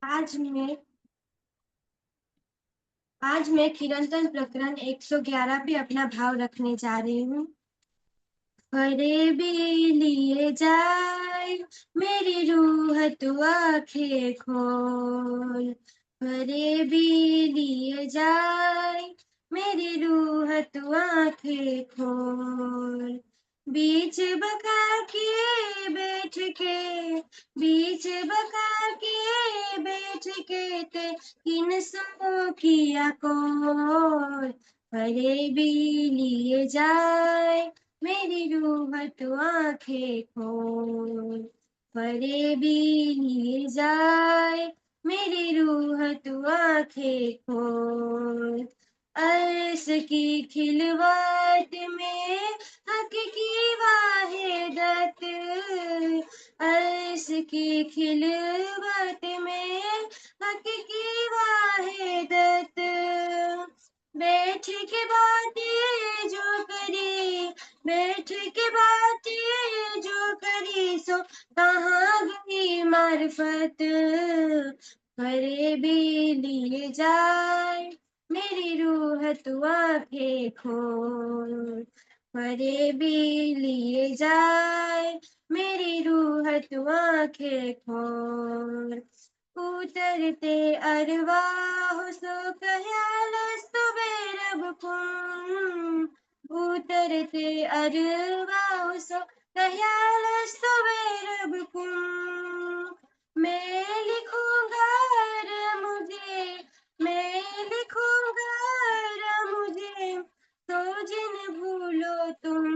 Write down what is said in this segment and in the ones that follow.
आज मैं आज मैं चिरंतन प्रकरण 111 पे अपना भाव रखने जा रही हूँ। फरे भी लिए जाए मेरी रूह तू आंखें खोल। फरे भी लिए जाए मेरी रूह तू आंखें खोल। बीच बका के बैठ के बीच बका के बैठ के ते किन सो किया कौन। फरे भी लिए जाए मेरी रूह तू आंखें खोल। फरे भी लिए जाए मेरी रूह तू आंखें खोल। अर्श की खिलवट में हक की वाहिदत। अर्श की खिलवट में हक की वाहिदत। बैठ के बातें जो करी बैठ के बातें जो करी सो कहाँ गई मार्फत। फरे भी लिए जाए मेरी रूह तू आंखें खोल। फरे भी लिए जाए मेरी रूह तू आंखें खोल। उतरते अरवाह सो कह्यालस्तु बैरबकुम। उतरते अरवाह सो कह्यालस्तु बैरबकुम। मैं लिखूंगा मुझे मैं लिखूंगा मुझे तो जिन भूलो तुम।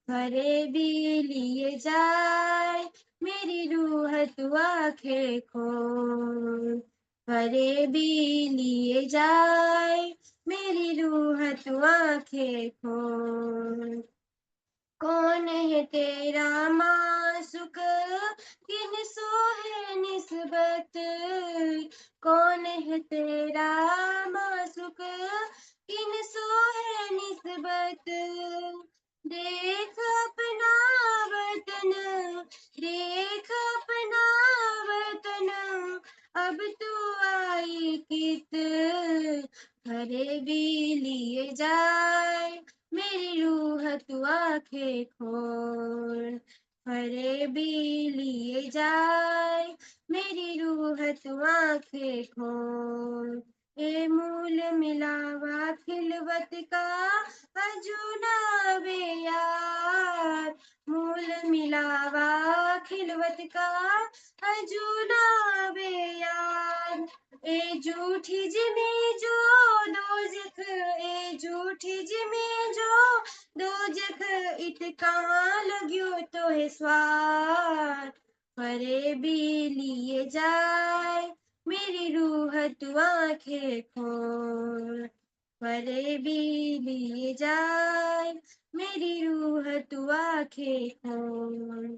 फरे भी लिए जाए मेरी रूह तू आंखें खोल। फरे भी लिए जाए मेरी रूह तू आंखें खोल। कौन है तेरा मासुक किन सो है निस्बत। कौन है तेरा मासुक किन सो है निस्बत। देख अपना वतन देख अपना वतन अब तू आई कित। फरे भी लिए जाए मेरी रूह तू आंखें खोल। फरे भी लिए जाए मेरी रूह तू आंखें खोल। ए मूल मिलावा खिलवत का अजूना बे यार। मूल मिलावा खिलवत का अजूना बे यार। ए झूठी जिमी जो दोजख ए झूठी जिमी जो दोजख इत कहाँ लग्यो तो है स्वार। फरे भी लिए जाए मेरी रूह तू आंखें खोल। फरे भी लिए जाए मेरी रूह तू आंखें खोल।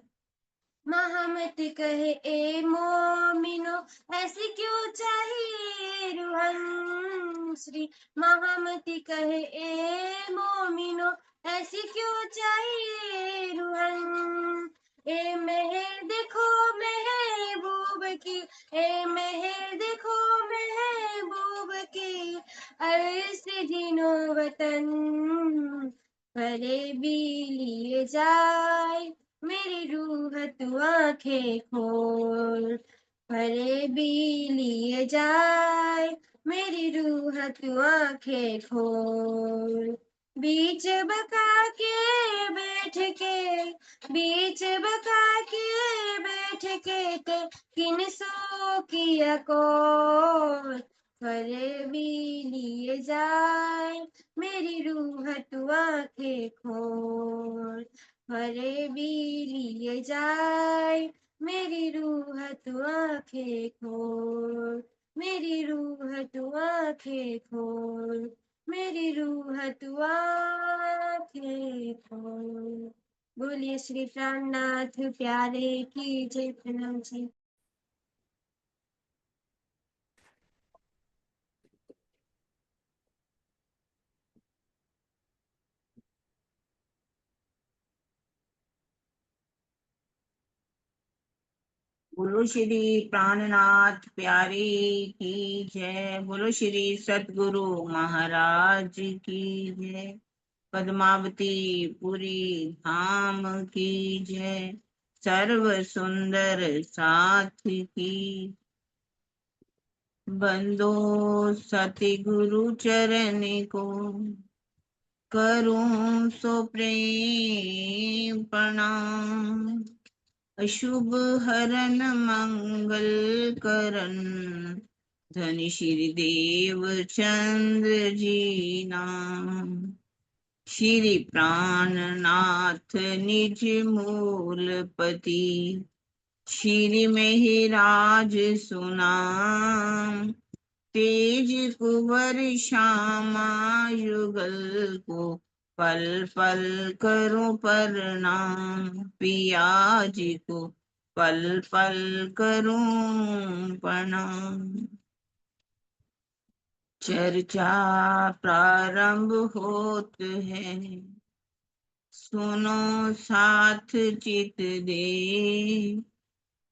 मोहम्मद कहे ए मोमिनो ऐसी क्यों चाहिए रूहन। श्री मोहम्मद कहे ए मोमिनो ऐसी क्यों चाहिए रूहन। ए महल देखो महबूब की ए महल देखो महबूब की अर्श जीनो वतन। फरे भी लिए जाए मेरी रूह तू आंखें खोल। फरे भी लिए जाए मेरी रूह तू आंखें खोल। बीच बका के बैठ के बीच बका के बैठ के ते किन सो किया कौन। फरे भी लिए जाए मेरी रूह तू आंखें खोल। फरे भी लिए जाए मेरी रूह तू आंखें खोल। मेरी रूह तू आंखें खोल। मेरी रूह तू आंखें खोल। बोलिए श्री प्राणनाथ प्यारे की जय। प्रणाम जी। बोलो श्री प्राणनाथ प्यारे की जय। बोलो श्री सतगुरु महाराज की जय। पद्मावती पुरी धाम की जय। सर्व सुंदर साथ की। बंदो सतगुरु चरण को करूं सो प्रेम प्रणाम। अशुभ हरन मंगल करन धन श्री देव चंद्र जी नाम। श्री प्राणनाथ निज मूलपति श्री महिराज सुनाम। तेज कुंवर श्यामा युगल को पल पल करूं प्रणाम। पिया जी को पल पल करूं प्रणाम। चर्चा प्रारंभ होत है सुनो साथ चित दे।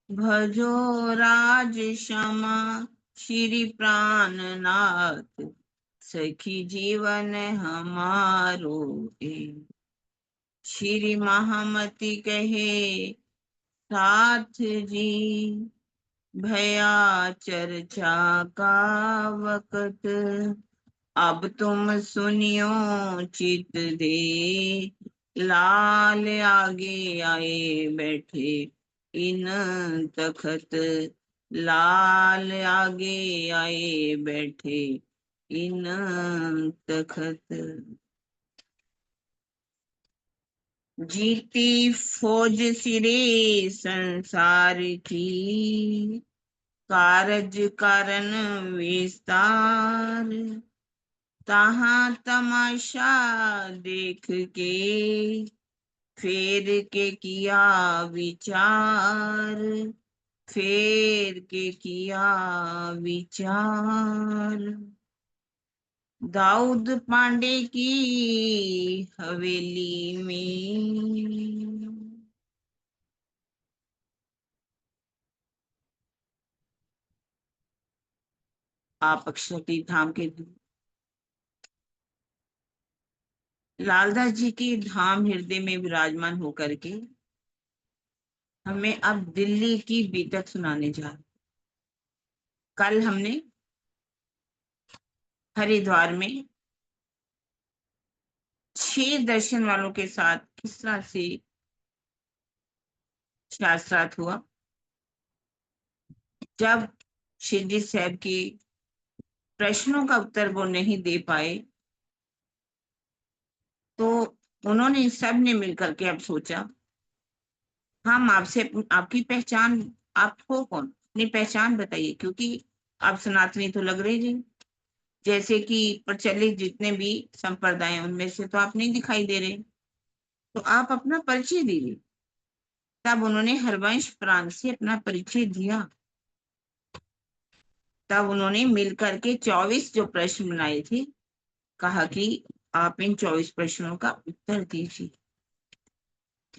भजो राज क्षमा श्री प्राणनाथ सखी जीवन हमारो ए। श्री महामति कहे साथ जी भया चर्चा का वक्त। अब तुम सुनियो चित दे। लाल आगे आए बैठे इन तखत। लाल आगे आए बैठे इन तखत। जीती फौज सिरे संसार की कारज कारण विस्तार। तहाँ तमाशा देख के फेर के किया विचार। फेर के किया विचार। दाऊद पांडे की हवेली में आप अक्षरटी धाम के लालदास जी की धाम हृदय में विराजमान होकर के हमें अब दिल्ली की बीतक सुनाने जा रहे। कल हमने हरिद्वार में 6 दर्शन वालों के साथ किस तरह से शास्त्रार्थ हुआ। जब शिरडी साहब के प्रश्नों का उत्तर वो नहीं दे पाए तो उन्होंने सब ने मिलकर के अब सोचा हम आपसे आपकी पहचान, आप हो कौन, अपनी पहचान बताइए, क्योंकि आप सनातनी तो लग रही जी। जैसे कि प्रचलित जितने भी संप्रदाय हैं उनमें से तो आप नहीं दिखाई दे रहे, तो आप अपना परिचय दीजिए। तब उन्होंने हरवंश प्रांत से अपना परिचय दिया। तब उन्होंने मिलकर के 24 जो प्रश्न बनाए थे कहा कि आप इन 24 प्रश्नों का उत्तर दीजिए।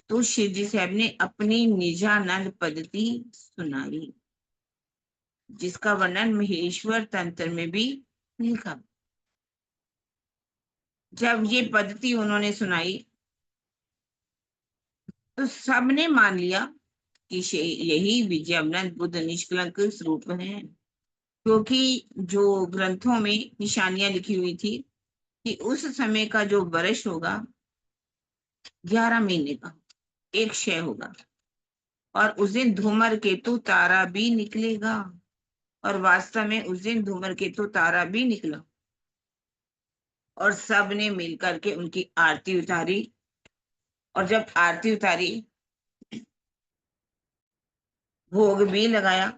तो शिवजी साहब ने अपनी निजानंद पद्धति सुनाई जिसका वर्णन महेश्वर तंत्र में भी लिखा। जब ये पद्धति उन्होंने सुनाई तो सबने मान लिया कि यही विजयानंद बुद्ध निष्कलंक स्वरूप है। क्योंकि जो ग्रंथों में निशानियां लिखी हुई थी कि उस समय का जो वर्ष होगा 11 महीने का एक क्षय होगा और उस दिन धूमर केतु तारा भी निकलेगा। और वास्तव में उस दिन धूमर केतु तारा भी निकला और सब ने मिलकर के उनकी आरती उतारी। और जब आरती उतारी भोग भी लगाया।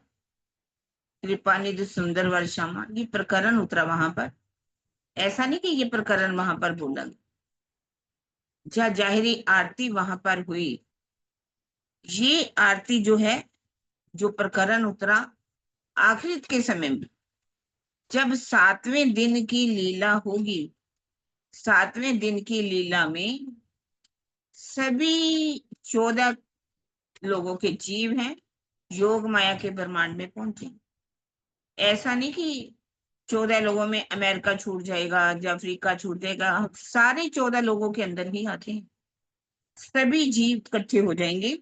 कृपा निधि सुंदर वर्षामा ये प्रकरण उतरा वहां पर। ऐसा नहीं कि ये प्रकरण वहां पर बोला, जहाँ जाहिरी आरती वहां पर हुई। ये आरती जो है, जो प्रकरण उतरा आखिरी के समय में जब 7वें दिन की लीला होगी। 7वें दिन की लीला में सभी 14 लोगों के जीव हैं योग माया के ब्रह्मांड में पहुंचे। ऐसा नहीं कि 14 लोगों में अमेरिका छूट जाएगा या अफ्रीका छूट जाएगा, सारे 14 लोगों के अंदर ही आते हैं, सभी जीव इकट्ठे हो जाएंगे।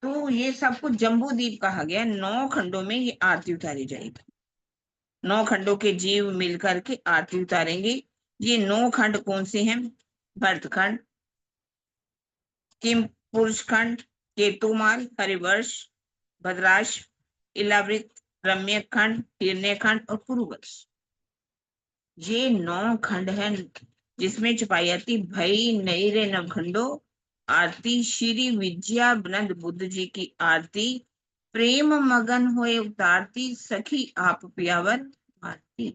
तो ये सब कुछ जम्बू द्वीप कहा गया, 9 खंडों में ये आरती उतारी जाएगी। 9 खंडों के जीव मिलकर के आरती उतारेंगे। ये 9 खंड कौन से हैं? भरत खंड, किम पुरुष खंड, केतुमाल, हरिवर्ष, भद्राश, इलावृत, रम्य खंड, हिरण्य खंड और पुरुवर्ष। ये 9 खंड हैं जिसमें छुपाई आती भई नई रे नवखंडो आरती श्री विद्यानंद बुद्ध जी की आरती प्रेम मगन होए उतारती सखी आप पियावर आरती।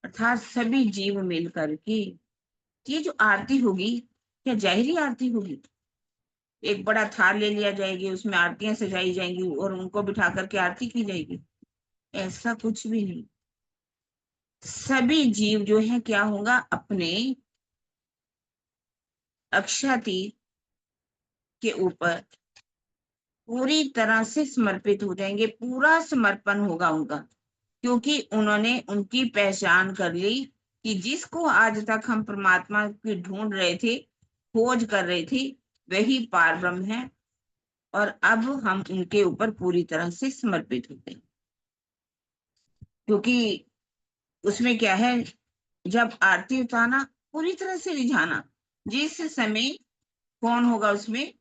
अर्थात सभी जीव मिल करके ये जो आरती होगी, क्या जाहिरी आरती होगी? एक बड़ा थाल ले लिया जाएगी, उसमें आरतियां सजाई जाएंगी और उनको बिठा करके आरती की जाएगी? ऐसा कुछ भी नहीं। सभी जीव जो है क्या होगा, अपने अक्षातीत के ऊपर पूरी तरह से समर्पित हो जाएंगे, पूरा समर्पण होगा उनका, क्योंकि उन्होंने उनकी पहचान कर ली कि जिसको आज तक हम परमात्मा की ढूंढ रहे थे, खोज कर रहे थे, वही पार ब्रह्म है। और अब हम उनके ऊपर पूरी तरह से समर्पित होते हैं, क्योंकि उसमें क्या है, जब आरती उतारना, पूरी तरह से रिझाना। जिस समय कौन होगा उसमें?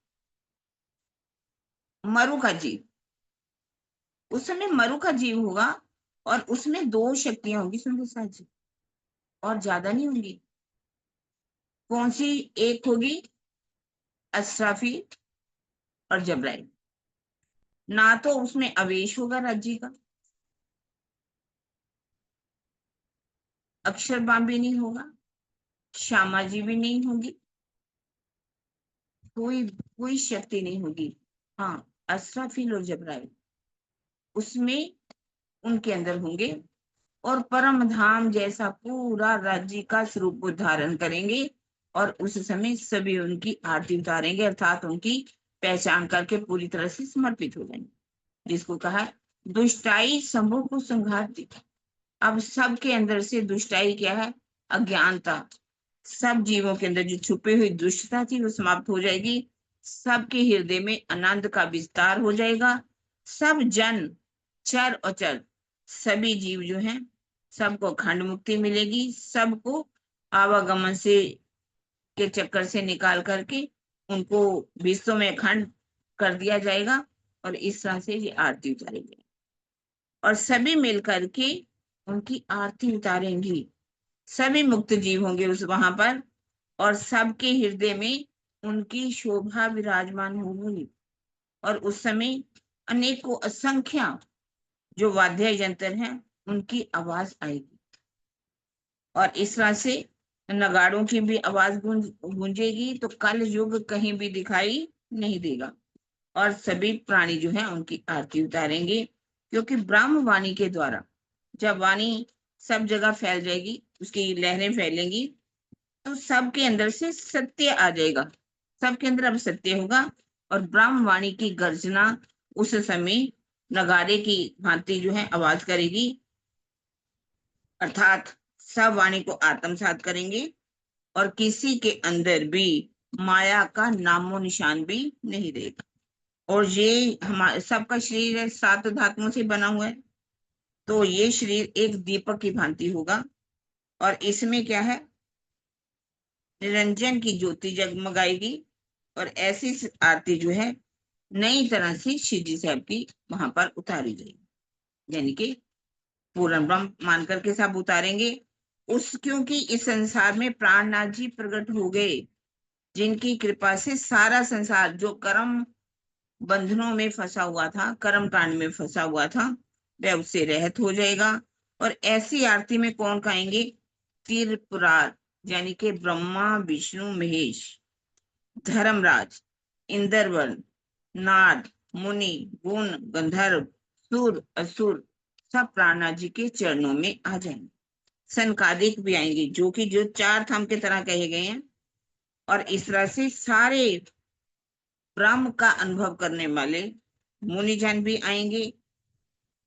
मरु का जीव, उस समय मरु का जीव होगा और उसमें 2 शक्तियां होंगी सुंदर साथ जी, और ज्यादा नहीं होंगी। कौन सी? एक होगी अशराफी और जबराइल। ना तो उसमें अवेश होगा राज्य का, अक्षरबाम भी नहीं होगा, श्यामा जी भी नहीं होगी, कोई कोई शक्ति नहीं होगी। हाँ, अशराफील और जबराइल उसमें उनके अंदर होंगे और परम धाम जैसा पूरा राज्य का स्वरूप धारण करेंगे। और उस समय सभी उनकी आरती उतारेंगे, अर्थात उनकी पहचान करके पूरी तरह से समर्पित हो जाएंगे। जिसको कहा दुष्टाई समूह को संघात दी। अब सबके अंदर से दुष्टाई क्या है? अज्ञानता। सब जीवों के अंदर जो छुपी हुई दुष्टता थी वो समाप्त हो जाएगी। सबके हृदय में आनंद का विस्तार हो जाएगा। सब जन, चर और चर, सभी जीव जो हैं, सबको खंड मुक्ति मिलेगी। सबको आवागमन से के चक्कर से निकाल करके उनको विश्व में खंड कर दिया जाएगा। और इस तरह से ये आरती उतारी जाएगी और सभी मिलकर के उनकी आरती उतारेंगी। सभी मुक्त जीव होंगे उस वहां पर और सबके हृदय में उनकी शोभा विराजमान होगी। और उस समय अनेकों असंख्य जो वाद्य यंत्र हैं उनकी आवाज आएगी और इस तरह से नगाड़ों की भी आवाज गूंजेगी। तो कल युग कहीं भी दिखाई नहीं देगा और सभी प्राणी जो है उनकी आरती उतारेंगे, क्योंकि ब्रह्म वाणी के द्वारा जब वाणी सब जगह फैल जाएगी, उसकी लहरें फैलेंगी, तो सबके अंदर से सत्य आ जाएगा। सबके अंदर अब सत्य होगा और ब्रह्म वाणी की गर्जना उस समय नगाड़े की भांति जो है आवाज करेगी। अर्थात सब वाणी को आत्मसात करेंगे और किसी के अंदर भी माया का नामो निशान भी नहीं रहेगा। और ये हमारे सबका शरीर है, 7 धातुओं से बना हुआ है, तो ये शरीर एक दीपक की भांति होगा और इसमें क्या है, निरंजन की ज्योति जगमगाएगी और ऐसी आरती जो है नई तरह से शिव जी साहब की वहां पर उतारी जाएगी। यानी कि पूर्ण ब्रह्म मान करके सब उतारेंगे उस, क्योंकि इस संसार में प्राणनाथ जी प्रकट हो गए, जिनकी कृपा से सारा संसार जो कर्म बंधनों में फंसा हुआ था, कर्म कांड में फंसा हुआ था, वह उससे रहित हो जाएगा। और ऐसी आरती में कौन गाएंगे? त्रिपुरार, यानी कि ब्रह्मा विष्णु महेश, धर्मराज, इंद्रवर्ण, नाद, मुनि, गुण, गंधर्व, सुर, असुर, सब प्राणनाथ जी के चरणों में आ जाएंगे। सनकादिक भी आएंगे, जो कि जो 4 धाम के तरह कहे गए हैं। और इस तरह से सारे ब्रह्म का अनुभव करने वाले मुनिजन भी आएंगे,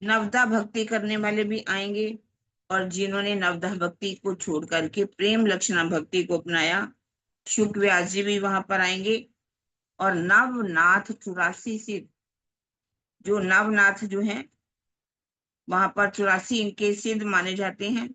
नवदा भक्ति करने वाले भी आएंगे, और जिन्होंने नवदा भक्ति को छोड़ करके प्रेम लक्षणा भक्ति को अपनाया, शुक व्यास जी भी वहां पर आएंगे। और नवनाथ 84 सिद्ध, जो नवनाथ जो है वहां पर 84 इनके सिद्ध माने जाते हैं।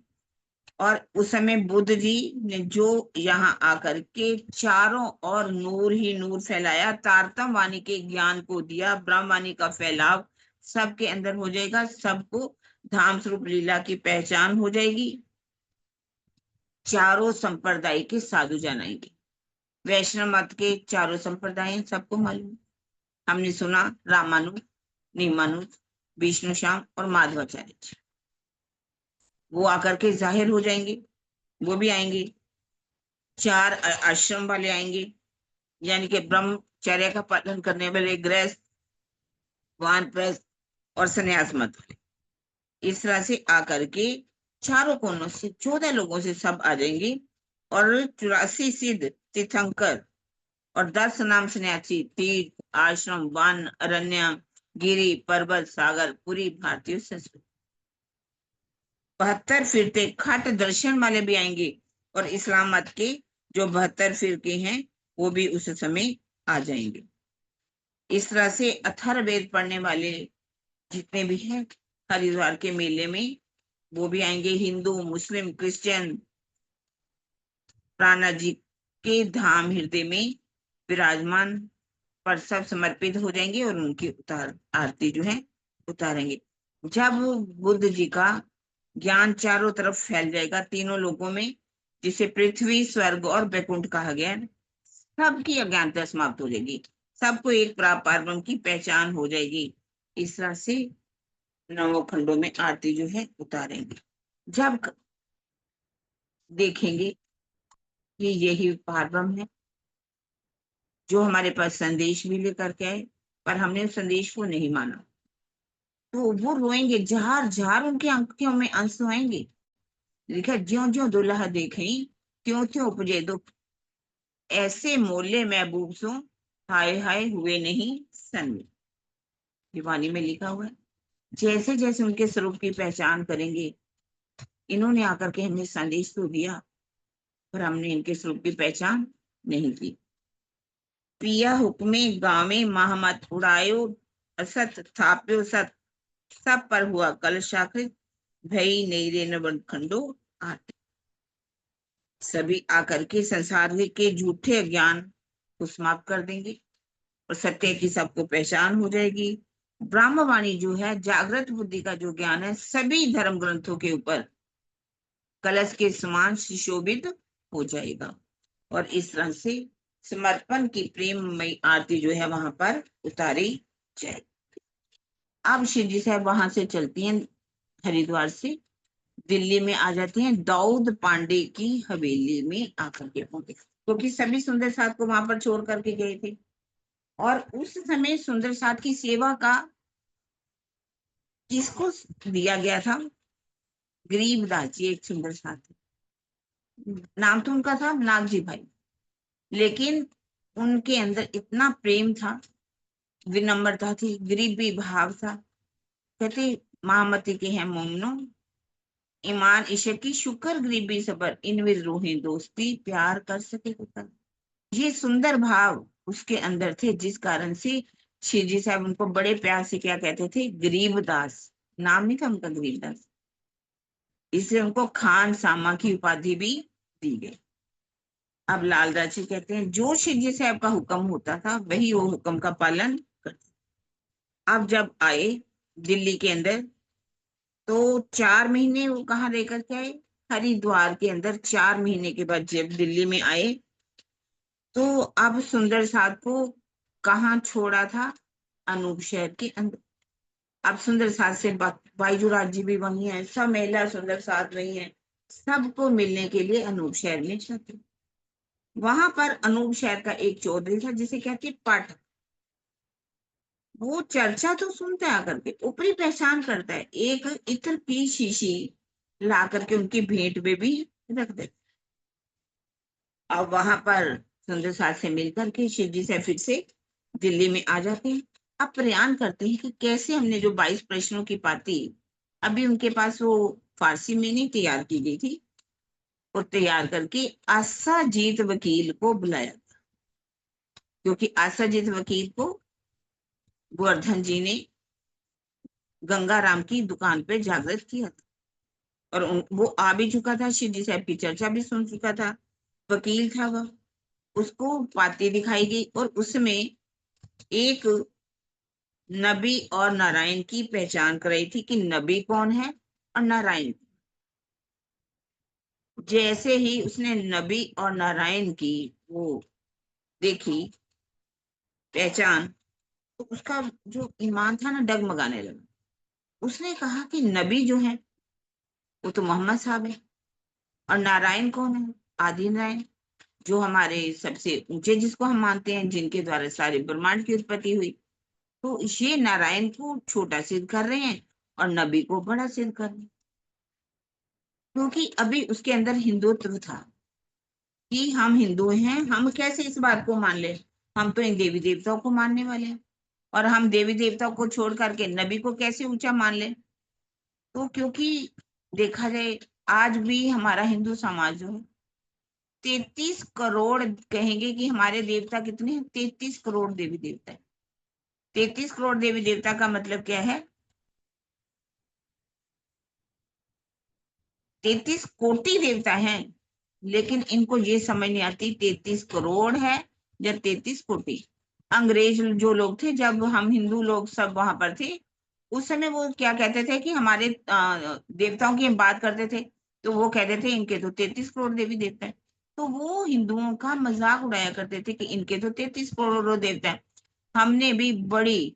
और उस समय बुद्ध जी ने जो यहाँ आकर के चारों ओर नूर ही नूर फैलाया, तारतम वाणी के ज्ञान को दिया, ब्रह्मवाणी का फैलाव सबके अंदर हो जाएगा, सबको धाम स्वरूप लीला की पहचान हो जाएगी। चारों संप्रदाय के साधु जन आएंगे। वैष्णव मत के चारों संप्रदाय सबको मालूम, हमने सुना, रामानुज, नीमानुज, विष्णु श्याम और माधवाचार्य जी, वो आकर के जाहिर हो जाएंगे, वो भी आएंगे। चार आश्रम वाले आएंगे, यानी कि ब्रह्मचर्य का पालन करने वाले गृहस्थ, वानप्रस्थ और संन्यास मत वाले। इस तरह से आकर के चारों कोनों से 14 लोगों से सब आ जाएंगे। और 84 सिद्ध तीर्थंकर और 10 नाम सन्यासी, तीर्थ, आश्रम, वन, अरण्य, गिरी, पर्वत, सागर, पूरी भारतीय संस्कृति। 72 फिरते खट दर्शन वाले भी आएंगे, और इस्लाम मत के जो 72 फिरके हैं वो भी उस समय आ जाएंगे। इस तरह से अथर्ववेद पढ़ने वाले जितने भी हैं हरिद्वार के मेले में, वो भी आएंगे। हिंदू, मुस्लिम, क्रिश्चियन प्राणा जी के धाम हृदय में विराजमान पर सब समर्पित हो जाएंगे और उनकी आरती जो है उतारेंगे। जब बुद्ध जी का ज्ञान चारों तरफ फैल जाएगा, तीनों लोगों में, जिसे पृथ्वी, स्वर्ग और वैकुंठ कहा गया है, सबकी अज्ञानता समाप्त हो जाएगी, सबको एक पारब्रह्म की पहचान हो जाएगी। इस तरह से 9 खंडों में आरती जो है उतारेंगे। जब देखेंगे कि यही पारब्रह्म है जो हमारे पास संदेश भी लेकर के आए, पर हमने उस संदेश को नहीं माना, तो वो रोएंगे, जार जार उनकी आंखों में आंसू आएंगे। लिखा, ज्यों ज्यों दुल्हा देखें त्यों त्यों उपजे दुख, ऐसे मोले महबूब सो हाय हाय हुए नहीं सन। दीवानी में लिखा हुआ है, जैसे जैसे उनके स्वरूप की पहचान करेंगे, इन्होंने आकर के हमें संदेश तो दिया, पर हमने इनके स्वरूप की पहचान नहीं की। पिया हुक्मे गावे महामत उड़ायो असत थाप्यो सत, सब पर हुआ कल शाकृत भई नेरे नवन खंडो आते। सभी आकर के संसार के झूठे ज्ञान को समाप्त कर देंगे और सत्य की सबको पहचान हो जाएगी। ब्रह्मवाणी जो है, जागृत बुद्धि का जो ज्ञान है, सभी धर्म ग्रंथों के ऊपर कलश के समान सुशोभित हो जाएगा। और इस तरह से समर्पण की प्रेममयी आरती जो है वहां पर उतारी जाएगी। अब शिव जी साहब वहां से चलती हैं, हरिद्वार से दिल्ली में आ जाती हैं, दाऊद पांडे की हवेली में आकर के पहुंचे, क्योंकि सभी सुंदर साथ को वहां पर छोड़ करके गए थे। और उस समय सुंदर साथ की सेवा का किसको दिया गया था? गरीबदास जी एक सुंदर साथ, नाम तो उनका था नागजी भाई, लेकिन उनके अंदर इतना प्रेम था, विनम्रता थी, गरीबी भाव था। कहते, महामती के हैं मोमनो, ईमान इशक की शुक्र गरीबी सबर, इन विद रूहें दोस्ती प्यार कर सके तो कर। ये सुंदर भाव उसके अंदर थे, जिस कारण से श्री जी साहब उनको बड़े प्यार से क्या कहते थे? गरीबदास। नाम नहीं था उनका गरीबदास, इसलिए उनको खान सामा की उपाधि भी दी गई। अब लालदास जी कहते हैं, जो श्री जी साहब का हुक्म होता था वही वो हुक्म का पालन करते। अब जब आए दिल्ली के अंदर, तो 4 महीने वो कहाँ रह करके आए? हरिद्वार के अंदर। 4 महीने के बाद जब दिल्ली में आए, तो अब सुंदर साथ को कहाँ छोड़ा था? अनूप शहर के अंदर। अब सुंदर साथ से बाईजूराज जी भी वही है, सब महिला सुंदर साथ वही है, सबको मिलने के लिए अनूप शहर में जाते। वहां पर अनूप शहर का एक चौधरी था जिसे कहते पाठक। वो चर्चा तो सुनता है, आकर के ऊपरी पहचान करता है, एक इत्र की शीशी ला करके उनकी भेंट में भी रख दे। अब वहां पर सुंदर साथ से मिलकर के शिव जी से फिर से दिल्ली में आ जाते हैं। अब प्रयान करते हैं कि कैसे हमने जो 22 प्रश्नों की पाती, अभी उनके पास वो फारसी में नहीं तैयार की गई थी, और तैयार करके आसाजीत वकील को बुलाया, क्योंकि आसाजीत वकील को गोवर्धन जी ने गंगाराम की दुकान पे जागृत किया था, और वो आ भी चुका था, शिव जी साहब की चर्चा भी सुन चुका था, वकील था वह। उसको पाती दिखाई गई और उसमें एक नबी और नारायण की पहचान कराई थी कि नबी कौन है और नारायण। जैसे ही उसने नबी और नारायण की वो देखी पहचान, तो उसका जो ईमान था ना डगमगाने लगा। उसने कहा कि नबी जो है वो तो मोहम्मद साहब है, और नारायण कौन है? आदि नारायण, जो हमारे सबसे ऊंचे, जिसको हम मानते हैं, जिनके द्वारा सारे ब्रह्मांड की उत्पत्ति हुई। तो ये नारायण को छोटा सिद्ध कर रहे हैं और नबी को बड़ा सिद्ध कर रहे हैं, क्योंकि अभी उसके अंदर हिंदुत्व था कि हम हिंदू हैं। हम कैसे इस बात को मान ले? हम तो इन देवी देवताओं को मानने वाले हैं, और हम देवी देवताओं को छोड़ करके नबी को कैसे ऊंचा मान ले? तो क्योंकि देखा जाए, आज भी हमारा हिंदू समाज जो है, 33 करोड़, कहेंगे कि हमारे देवता कितने हैं? 33 करोड़ देवी देवता है। 33 करोड़ देवी देवता का मतलब क्या है? 33 कोटि देवता हैं, लेकिन इनको ये समझ नहीं आती 33 करोड़ है या 33 कोटि। अंग्रेज जो लोग थे, जब हम हिंदू लोग सब वहां पर थे, उस समय वो क्या कहते थे कि हमारे देवताओं की हम बात करते थे, तो वो कहते थे इनके तो 33 करोड़ देवी देवता है। तो वो हिंदुओं का मजाक उड़ाया करते थे कि इनके तो 33 करोड़ देवता है। हमने भी बड़ी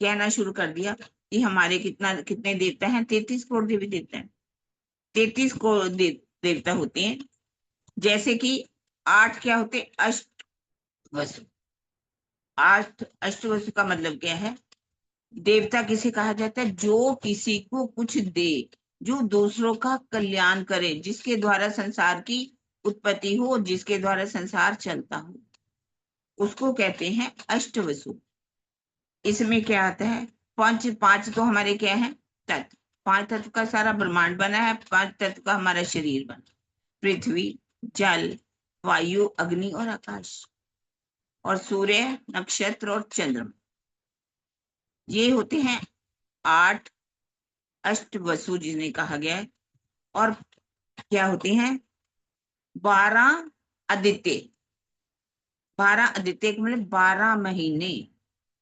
कहना शुरू कर दिया कि हमारे कितने देवता हैं? 33 करोड़ देवी देवता है। 33 करोड़ देवता होते हैं। जैसे कि 8 क्या होते? अष्ट वसु। 8 अष्टवसु का मतलब क्या है? देवता किसे कहा जाता है? जो किसी को कुछ दे, जो दूसरों का कल्याण करे, जिसके द्वारा संसार की उत्पत्ति हो, जिसके द्वारा संसार चलता हो, उसको कहते हैं अष्टवसु। इसमें क्या आता है? पांच पांच तो हमारे क्या है? तत्व। 5 तत्व का सारा ब्रह्मांड बना है, 5 तत्व का हमारा शरीर बना। पृथ्वी, जल, वायु, अग्नि और आकाश, और सूर्य, नक्षत्र और चंद्रमा। ये होते हैं 8 अष्टवसु जिन्हें कहा गया है। और क्या होते हैं? 12 आदित्य। 12 आदित्य का मतलब 12 महीने,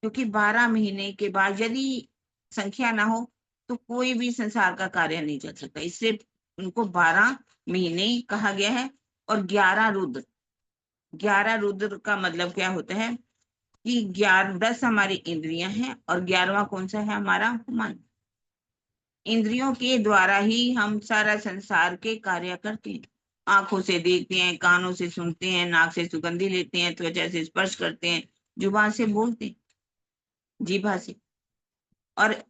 क्योंकि 12 महीने के बाद यदि संख्या ना हो तो कोई भी संसार का कार्य नहीं चल सकता, इसलिए उनको 12 महीने कहा गया है। और 11 रुद्र। 11 रुद्र का मतलब क्या होता है कि 10 हमारी इंद्रियां हैं, और 11वां कौन सा है? हमारा मन। इंद्रियों के द्वारा ही हम सारा संसार के कार्य करते हैं। आंखों से देखते हैं, कानों से सुनते हैं, नाक से सुगंधी लेते हैं, त्वचा से स्पर्श करते हैं, जुबान से बोलते हैं, जीभा से। और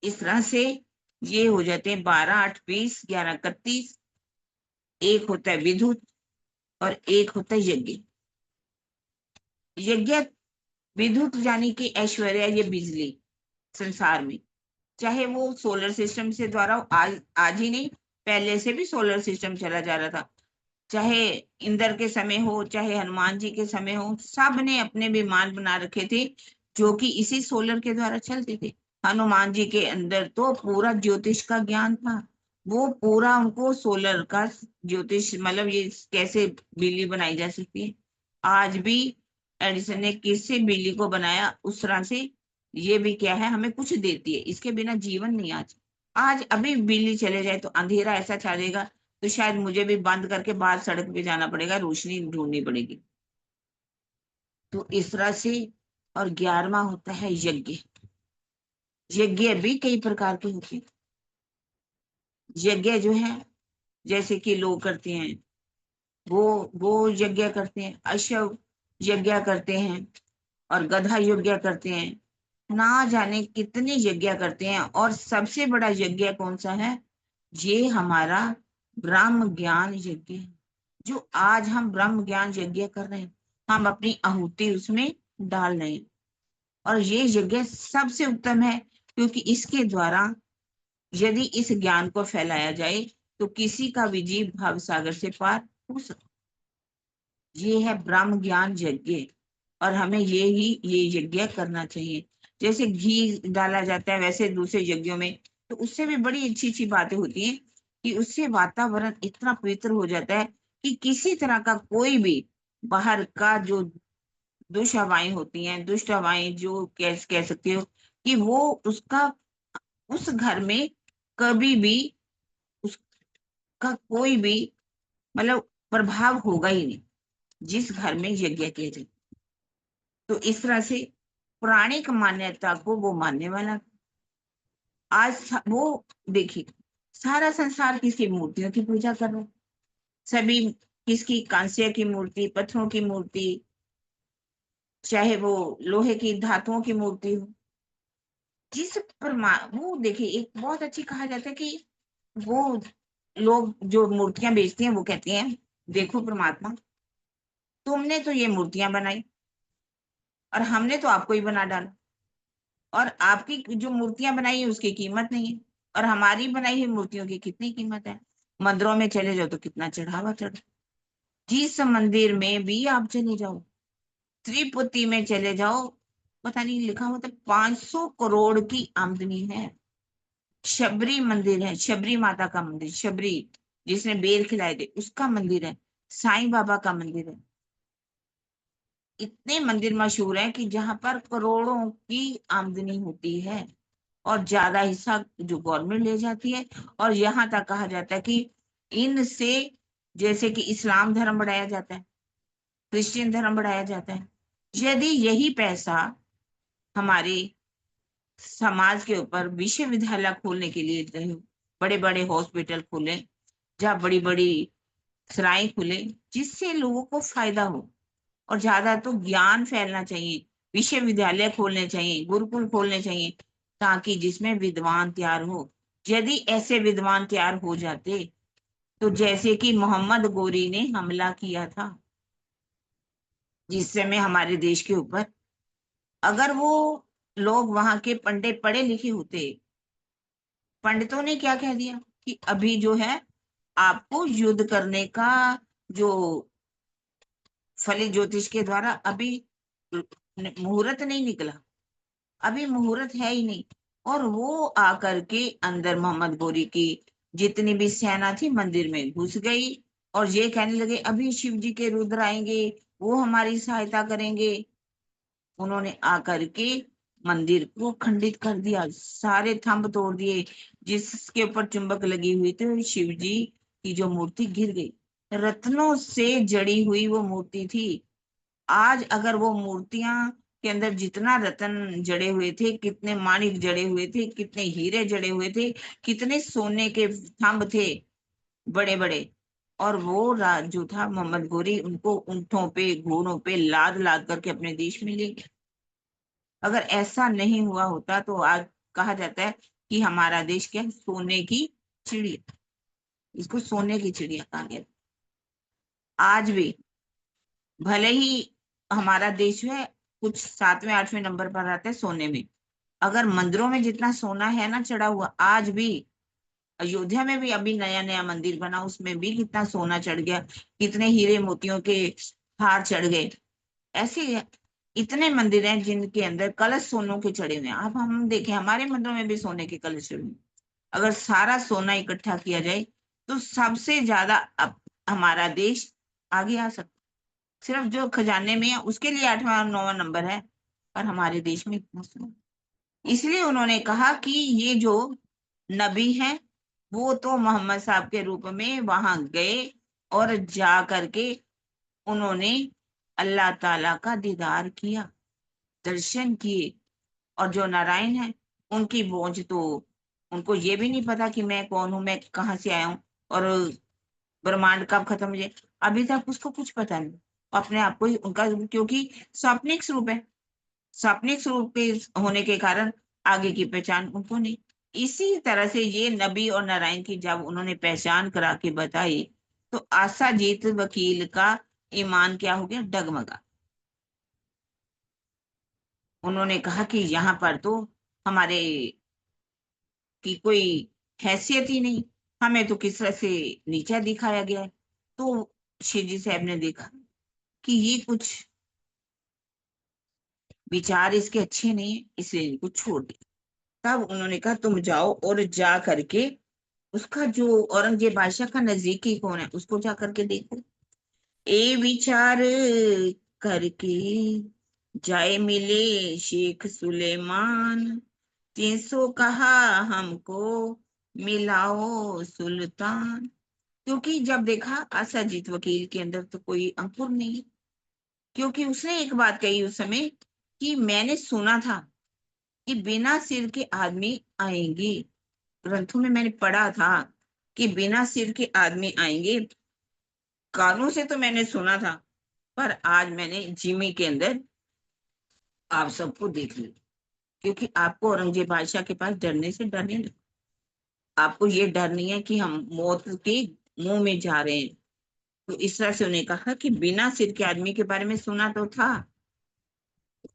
इस तरह से ये हो जाते हैं 12 8 20, 11 31। एक होता है विद्युत और एक होता है यज्ञ। यज्ञ, विद्युत यानी कि ऐश्वर्य, ये बिजली संसार में, चाहे वो सोलर सिस्टम से द्वारा आज आज ही नहीं, पहले से भी सोलर सिस्टम चला जा रहा था। चाहे इंद्र के समय हो, चाहे हनुमान जी के समय हो, सब ने अपने विमान बना रखे थे जो कि इसी सोलर के द्वारा चलते थे। हनुमान जी के अंदर तो पूरा ज्योतिष का ज्ञान था। वो पूरा उनको सोलर का ज्योतिष, मतलब ये कैसे बिजली बनाई जा सकती है। आज भी एडिसन ने किससे बिजली को बनाया, उस तरह से ये भी क्या है, हमें कुछ देती है, इसके बिना जीवन नहीं। आज आज अभी बिजली चले जाए तो अंधेरा ऐसा छा जाएगा, तो शायद मुझे भी बंद करके बाहर सड़क पे जाना पड़ेगा, रोशनी ढूंढनी पड़ेगी। तो इस तरह से। और 11वां होता है यज्ञ। यज्ञ भी कई प्रकार के होते हैं। यज्ञ जो है, जैसे कि लोग करते हैं, वो यज्ञ करते हैं, अश्व यज्ञ करते हैं, और गधा यज्ञ करते हैं, ना जाने कितने यज्ञ करते हैं। और सबसे बड़ा यज्ञ कौन सा है? ये हमारा ब्रह्म ज्ञान यज्ञ है, जो आज हम ब्रह्म ज्ञान यज्ञ कर रहे हैं। हम अपनी आहुति उसमें डाल रहे हैं। और ये यज्ञ सबसे उत्तम है, क्योंकि इसके द्वारा यदि इस ज्ञान को फैलाया जाए तो किसी का भी जीव भव सागर से पार हो सकता। ये है ब्रह्म ज्ञान यज्ञ, और हमें ये यज्ञ करना चाहिए। जैसे घी डाला जाता है वैसे दूसरे यज्ञों में, तो उससे भी बड़ी अच्छी अच्छी बातें होती हैं कि उससे वातावरण इतना पवित्र हो जाता है कि किसी तरह का कोई भी बाहर का जो दुष्ट हवाएं होती हैं, दुष्ट हवाएं जो कह सकते हो कि वो उसका उस घर में कभी भी उसका कोई भी मतलब प्रभाव होगा ही नहीं, जिस घर में यज्ञ किया जाए। तो इस तरह से पौराणिक मान्यता को वो मानने वाला। वो देखिए, सारा संसार किसकी मूर्तियों की पूजा कर रहा है, सभी किसकी, कांस्य की मूर्ति, पत्थरों की मूर्ति, चाहे वो लोहे की धातुओं की मूर्ति हो। जिस वो देखिए, एक बहुत अच्छी कहा जाता है कि वो लोग जो मूर्तियां बेचते हैं वो कहते हैं, देखो परमात्मा, तुमने तो ये मूर्तियां बनाई और हमने तो आपको ही बना डाला, और आपकी जो मूर्तियां बनाई है उसकी कीमत नहीं है, और हमारी बनाई हुई मूर्तियों की कितनी कीमत है। मंदिरों में चले जाओ तो कितना चढ़ावा चढ़, जिस मंदिर में भी आप चले जाओ, त्रिपुटी में चले जाओ, पता नहीं लिखा होता 500 करोड़ की आमदनी है। शबरी मंदिर है, शबरी माता का मंदिर, शबरी जिसने बेर खिलाए थे उसका मंदिर है, साईं बाबा का मंदिर है। इतने मंदिर मशहूर हैं कि जहां पर करोड़ों की आमदनी होती है, और ज्यादा हिस्सा जो गवर्नमेंट ले जाती है। और यहाँ तक कहा जाता है कि इनसे, जैसे कि इस्लाम धर्म बढ़ाया जाता है, क्रिश्चियन धर्म बढ़ाया जाता है, यदि यही पैसा हमारे समाज के ऊपर विश्वविद्यालय खोलने के लिए, बड़े बड़े हॉस्पिटल खोले, जहाँ बड़ी बड़ी सराय खुले, जिससे लोगों को फायदा हो, और ज्यादा तो ज्ञान फैलना चाहिए, विश्वविद्यालय खोलने चाहिए, गुरुकुल खोलने चाहिए, ताकि जिसमें विद्वान तैयार हो। यदि ऐसे विद्वान तैयार हो जाते, तो जैसे कि मोहम्मद गोरी ने हमला किया था जिस समय हमारे देश के ऊपर, अगर वो लोग वहां के पंडित पढ़े लिखे होते, पंडितों ने क्या कह दिया कि अभी जो है आपको युद्ध करने का जो फलित ज्योतिष के द्वारा अभी मुहूर्त नहीं निकला, अभी मुहूर्त है ही नहीं। और वो आकर के अंदर मोहम्मद गोरी की जितनी भी सेना थी मंदिर में घुस गई, और ये कहने लगे अभी शिव जी के रुद्र आएंगे, वो हमारी सहायता करेंगे। उन्होंने आकर के मंदिर को खंडित कर दिया, सारे थंब तोड़ दिए, जिसके ऊपर चुंबक लगी हुई थी शिव जी की जो मूर्ति गिर गई। रत्नों से जड़ी हुई वो मूर्ति थी। आज अगर वो मूर्तियां के अंदर जितना रतन जड़े हुए थे, कितने माणिक जड़े हुए थे, कितने हीरे जड़े हुए थे, कितने सोने के थंब थे बड़े बड़े, और वो जो था मोहम्मद गोरी उनको ऊंटों पे घोड़ों पे लाद लाद करके अपने देश में ले गया। अगर ऐसा नहीं हुआ होता तो आज कहा जाता है कि हमारा देश क्या है? सोने की चिड़िया, इसको सोने की चिड़िया कहा गया। आज भी भले ही हमारा देश जो है कुछ 7वें 8वें नंबर पर आता है सोने में, अगर मंदिरों में जितना सोना है ना चढ़ा हुआ, आज भी अयोध्या में भी अभी नया नया मंदिर बना, उसमें भी कितना सोना चढ़ गया, कितने हीरे मोतियों के हार चढ़ गए। ऐसे इतने मंदिर हैं जिनके अंदर कलश सोनों के चढ़े हुए हैं। अब हम देखें हमारे मंदिरों में भी सोने के कलश चढ़े हुए हैं। अगर सारा सोना इकट्ठा किया जाए तो सबसे ज्यादा अब हमारा देश आगे आ सकता। सिर्फ जो खजाने में है उसके लिए 8वां और 9वां नंबर है, पर हमारे देश में इतना सोना। इसलिए उन्होंने कहा कि ये जो नबी है वो तो मोहम्मद साहब के रूप में वहां गए, और जा करके उन्होंने अल्लाह ताला का दीदार किया, दर्शन किए। और जो नारायण है उनकी पहुंच तो, उनको ये भी नहीं पता कि मैं कौन हूं, मैं कहाँ से आया हूँ, और ब्रह्मांड कब खत्म हो जाए, अभी तक उसको कुछ पता नहीं। अपने आप को ही उनका, क्योंकि स्वाप्निक स्वरूप है, स्वाप्निक स्वरूप के होने के कारण आगे की पहचान उनको नहीं। इसी तरह से ये नबी और नारायण की जब उन्होंने पहचान करा के बताई, तो आशाजीत वकील का ईमान क्या हो गया, डगमगा। उन्होंने कहा कि यहाँ पर तो हमारे की कोई हैसियत ही नहीं, हमें तो किस तरह से नीचा दिखाया गया है। तो शिवजी साहब ने देखा कि ये कुछ विचार इसके अच्छे नहीं है, इसलिए इनको छोड़ दिया। तब उन्होंने कहा तुम जाओ और जा करके उसका जो औरंगजेब बादशाह का नजदीकी कौन है उसको जा करके देखो। ए विचार करके जाए मिले शेख सुलेमान, 300 कहा हमको मिलाओ सुल्तान। क्योंकि जब देखा असरजीत वकील के अंदर तो कोई अंकुर नहीं, क्योंकि उसने एक बात कही उस समय कि मैंने सुना था कि बिना सिर के आदमी आएंगे, ग्रंथों में मैंने पढ़ा था कि बिना सिर के आदमी आएंगे, कानों से तो मैंने सुना था, पर आज मैंने जिमी के अंदर आप सबको देख लिया। क्योंकि आपको औरंगजेब बादशाह के पास डरने से डर नहीं लगा, आपको ये डर नहीं है कि हम मौत के मुंह में जा रहे हैं। तो इस तरह से उन्हें कहा कि बिना सिर के आदमी के बारे में सुना तो था,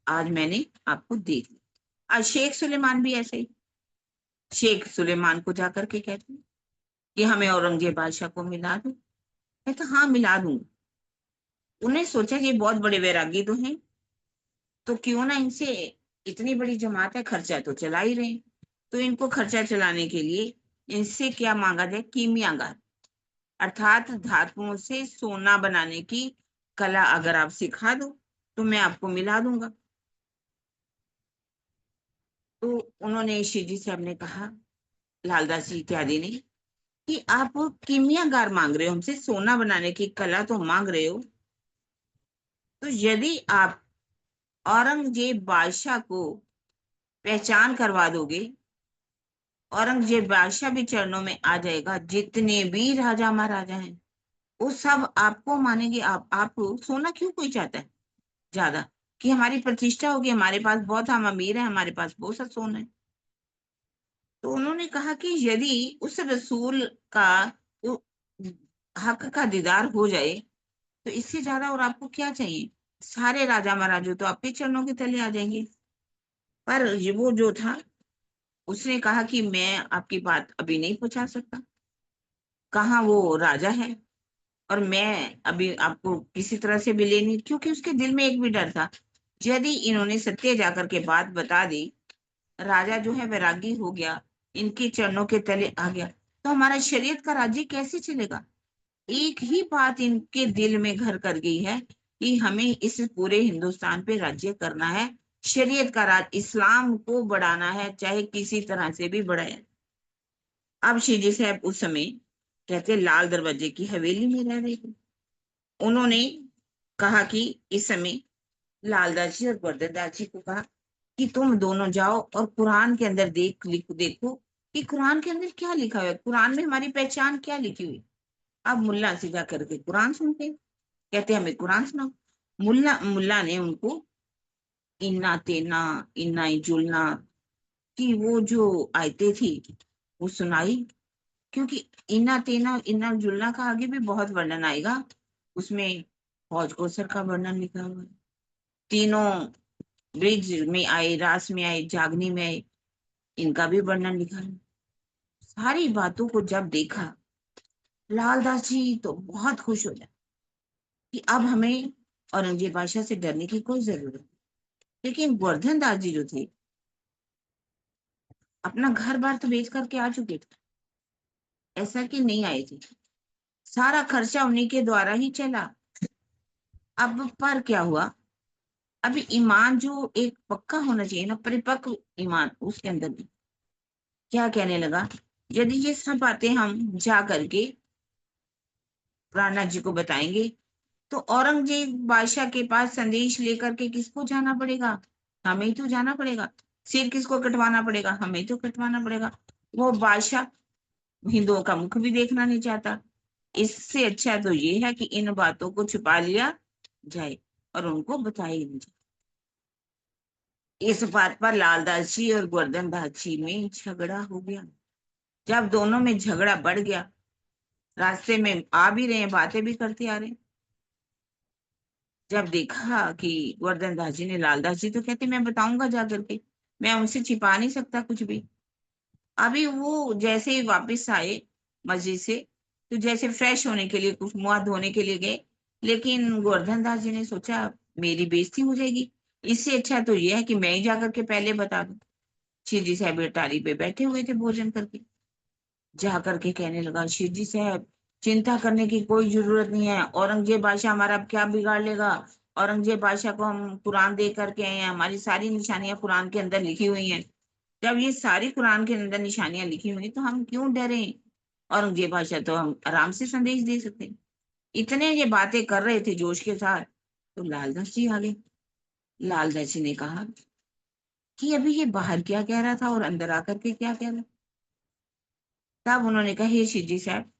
आज मैंने आपको देख लिया। आज शेख सुलेमान भी ऐसे ही, शेख सुलेमान को जाकर के कहते हैं कि हमें औरंगजेब बादशाह को मिला दो। कहता हाँ मिला दूंगा। उन्हें सोचा कि बहुत बड़े वैरागी तो हैं, तो क्यों ना इनसे, इतनी बड़ी जमात है, खर्चा तो चला ही रहे हैं, तो इनको खर्चा चलाने के लिए इनसे क्या मांगा जाए, कीमियागार अर्थात धातुओं से सोना बनाने की कला अगर आप सिखा दो तो मैं आपको मिला दूंगा। तो उन्होंने शिवजी साहब ने कहा, लालदास जी इत्यादि ने, कि आप कीमियागार मांग रहे हो हमसे, सोना बनाने की कला तो मांग रहे हो, तो यदि आप औरंगजेब बादशाह को पहचान करवा दोगे, औरंगजेब बादशाह भी चरणों में आ जाएगा, जितने भी राजा महाराजा हैं वो सब आपको मानेंगे। आप सोना क्यों कोई चाहता है ज्यादा, कि हमारी प्रतिष्ठा होगी, हमारे पास बहुत, हम अमीर हैं, हमारे पास बहुत सा सोना है। तो उन्होंने कहा कि यदि उस रसूल का उ- हक का दीदार हो जाए तो इससे ज्यादा और आपको क्या चाहिए, सारे राजा महाराजा तो आपके चरणों के तले आ जाएंगे। पर ये वो जो था, उसने कहा कि मैं आपकी बात अभी नहीं पहुंचा सकता, कहाँ वो राजा है, और मैं अभी आपको किसी तरह से भी लेनी, क्योंकि उसके दिल में एक भी डर था, यदि इन्होंने सत्य जाकर के बात बता दी, राजा जो है वैरागी हो गया, इनके चरणों के तले आ गया, तो हमारा शरीयत का राज्य कैसे चलेगा। एक ही बात इनके दिल में घर कर गई है कि हमें इस पूरे हिंदुस्तान पे राज्य करना है, शरीयत का राज, इस्लाम को बढ़ाना है, चाहे किसी तरह से भी बढ़ाए। अब शिवजी साहब उस समय कहते लाल दरवाजे की हवेली में रह रहे थे। उन्होंने कहा कि इस समय लालदास जी और गोरधनदास जी को कहा कि तुम दोनों जाओ और कुरान के अंदर देखो कि कुरान के अंदर क्या लिखा हुआ है, कुरान में हमारी पहचान क्या लिखी हुई। अब मुल्ला से जा करके कुरान सुनते हैं, कहते हमें कुरान सुनाओ। मुल्ला मुल्ला ने उनको इन्ना तेना इन्ना जुलना की वो जो आयतें थी वो सुनाई। क्योंकि इन्ना तेना इन्ना जुलना का आगे भी बहुत वर्णन आएगा, उसमें फौज कौसर का वर्णन लिखा हुआ है, तीनों ब्रिज में आए, रास में आए, जागनी में आए, इनका भी वर्णन लिखा है। सारी बातों को जब देखा, लालदास जी तो बहुत खुश हो जाए कि अब हमें औरंगजेब बादशाह से डरने की कोई जरूरत नहीं। लेकिन गोवर्धन दास जी जो थे, अपना घर बार तो बेच करके आ चुके थे, ऐसा कि नहीं आए थे, सारा खर्चा उन्हीं के द्वारा ही चला। अब पर क्या हुआ, अभी ईमान जो एक पक्का होना चाहिए ना, परिपक्व ईमान, उसके अंदर भी क्या कहने लगा, यदि ये सब बातें हम जा करके राणा जी को बताएंगे तो औरंगजेब बादशाह के पास संदेश लेकर के किसको जाना पड़ेगा, हमें ही तो जाना पड़ेगा। सिर किसको कटवाना पड़ेगा, हमें ही तो कटवाना पड़ेगा। वो बादशाह हिंदुओं का मुख भी देखना नहीं चाहता। इससे अच्छा तो ये है कि इन बातों को छुपा लिया जाए और उनको बताया ही नहीं जाए। इस बात पर लालदास जी और गोवर्धन दास जी में झगड़ा हो गया। जब दोनों में झगड़ा बढ़ गया, रास्ते में आ भी रहे हैं, बातें भी करते आ रहे हैं, जब देखा कि गोवर्धन दास जी ने, लालदास जी तो कहते मैं बताऊंगा जा करके, मैं उनसे छिपा नहीं सकता कुछ भी। अभी वो जैसे ही वापस आए मस्जिद से, तो जैसे फ्रेश होने के लिए, कुछ मुंह हाथ धोने के लिए गए, लेकिन गोवर्धन दास जी ने सोचा मेरी बेइज्जती हो जाएगी, इससे अच्छा तो ये है कि मैं ही जाकर के पहले बता दूं। शिव जी साहब अटारी पे बैठे हुए थे भोजन करके, जा करके कहने लगा, शिव जी साहब चिंता करने की कोई जरूरत नहीं है, औरंगजेब बादशाह हमारा अब क्या बिगाड़ लेगा। औरंगजेब बादशाह को हम कुरान दे करके आए हैं, हमारी सारी निशानियां कुरान के अंदर लिखी हुई हैं। जब ये सारी कुरान के अंदर निशानियां लिखी हुई हैं, तो हम क्यों डरे। औरंगजेब बादशाह तो हम आराम से संदेश दे सकते हैं। इतने ये बातें कर रहे थे जोश के साथ, तो लालदास जी आ गए। लालदास जी ने कहा कि अभी ये बाहर क्या कह रहा था और अंदर आकर के क्या कह रहा। तब उन्होंने कहा, हे शिव जी साहब,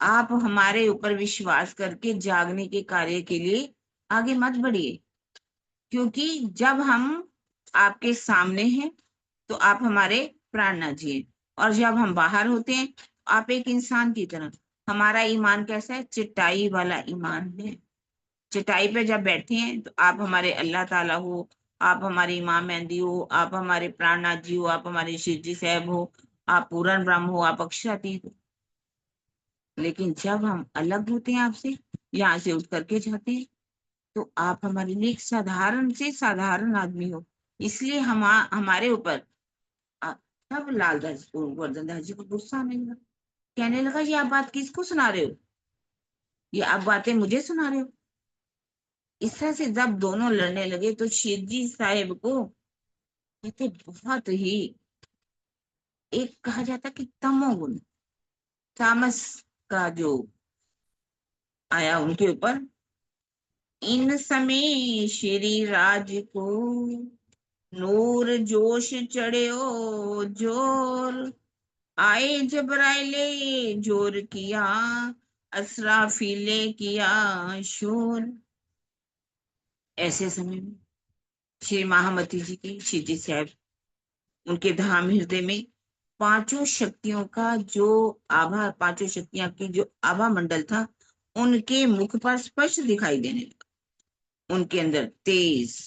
आप हमारे ऊपर विश्वास करके जागने के कार्य के लिए आगे मत बढ़िए, क्योंकि जब हम आपके सामने हैं तो आप हमारे प्राण न जिए, और जब हम बाहर होते हैं आप एक इंसान की तरह। हमारा ईमान कैसा है, चटाई वाला ईमान है। चटाई पे जब बैठे हैं तो आप हमारे अल्लाह ताला हो, आप हमारे इमाम मेहंदी हो, आप हमारे प्राणनाथ जी हो, आप हमारे शिव जी साहब हो, आप पूर्ण ब्रह्म हो, आप अक्षरातीत हो। लेकिन जब हम अलग होते हैं आपसे, यहाँ से उठ करके जाते हैं, तो आप हमारे लिए एक साधारण से साधारण आदमी हो। इसलिए हमारे ऊपर तब लालदास को, गोवर्धन दास जी को गुस्सा आने लगा। कहने लगा, ये आप बात किसको सुना रहे हो, ये आप बातें मुझे सुना रहे हो। इस तरह से जब दोनों लड़ने लगे, तो शिव जी साहेब को कहते बहुत ही, एक कहा जाता कि तमोगुण, तामस का जो आया उनके ऊपर। इन समय श्री राज को नूर जोश चढ़ो जोर, आए जबराइले जोर किया, असराफीले किया शोर। ऐसे समय में श्री महामती जी की, श्री जी साहब, उनके धाम हृदय में पांचों शक्तियों का जो आभा, पांचों शक्तियां की जो आभा मंडल था, उनके मुख पर स्पष्ट दिखाई देने लगा। उनके अंदर तेज,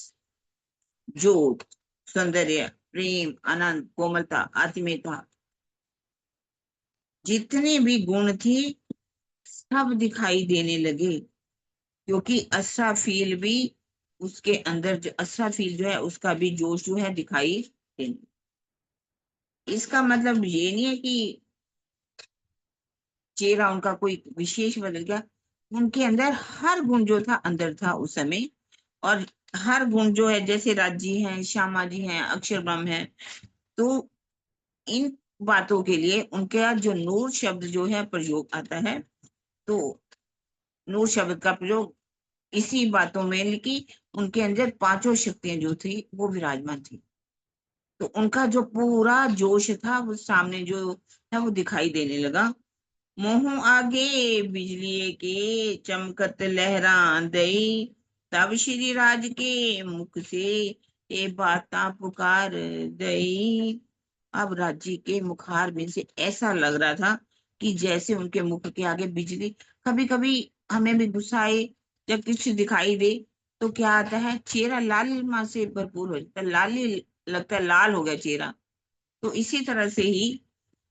जोत, सौंदर्य, प्रेम, आनंद, कोमलता, आत्मीयता, जितने भी गुण थे सब दिखाई देने लगे। क्योंकि असराफील भी, उसके अंदर जो असराफील जो है उसका भी जोश जो है दिखाई देने। इसका मतलब ये नहीं है कि चेहरा उनका कोई विशेष बदल गया। उनके अंदर हर गुण जो था अंदर था उस समय। और हर गुण जो है, जैसे राजी हैं, श्यामा जी हैं, अक्षर ब्रह्म है, तो इन बातों के लिए उनका जो नूर शब्द जो है प्रयोग आता है। तो नूर शब्द का प्रयोग इसी बातों में कि उनके अंदर पांचों शक्तियां जो थी वो विराजमान थी। तो उनका जो पूरा जोश था वो सामने जो है वो दिखाई देने लगा। मोह आगे बिजली के चमकत लहरा दई, तब श्री राज के मुख से ये बाता पुकार दई। अब राज्य के मुखार में से ऐसा लग रहा था कि जैसे उनके मुख के आगे बिजली। कभी कभी हमें भी गुस्सा आए, जब कुछ दिखाई दे, तो क्या आता है, चेहरा लालिमा से भरपूर हो जाता है, लाली लगता है, लाल हो गया चेहरा। तो इसी तरह से ही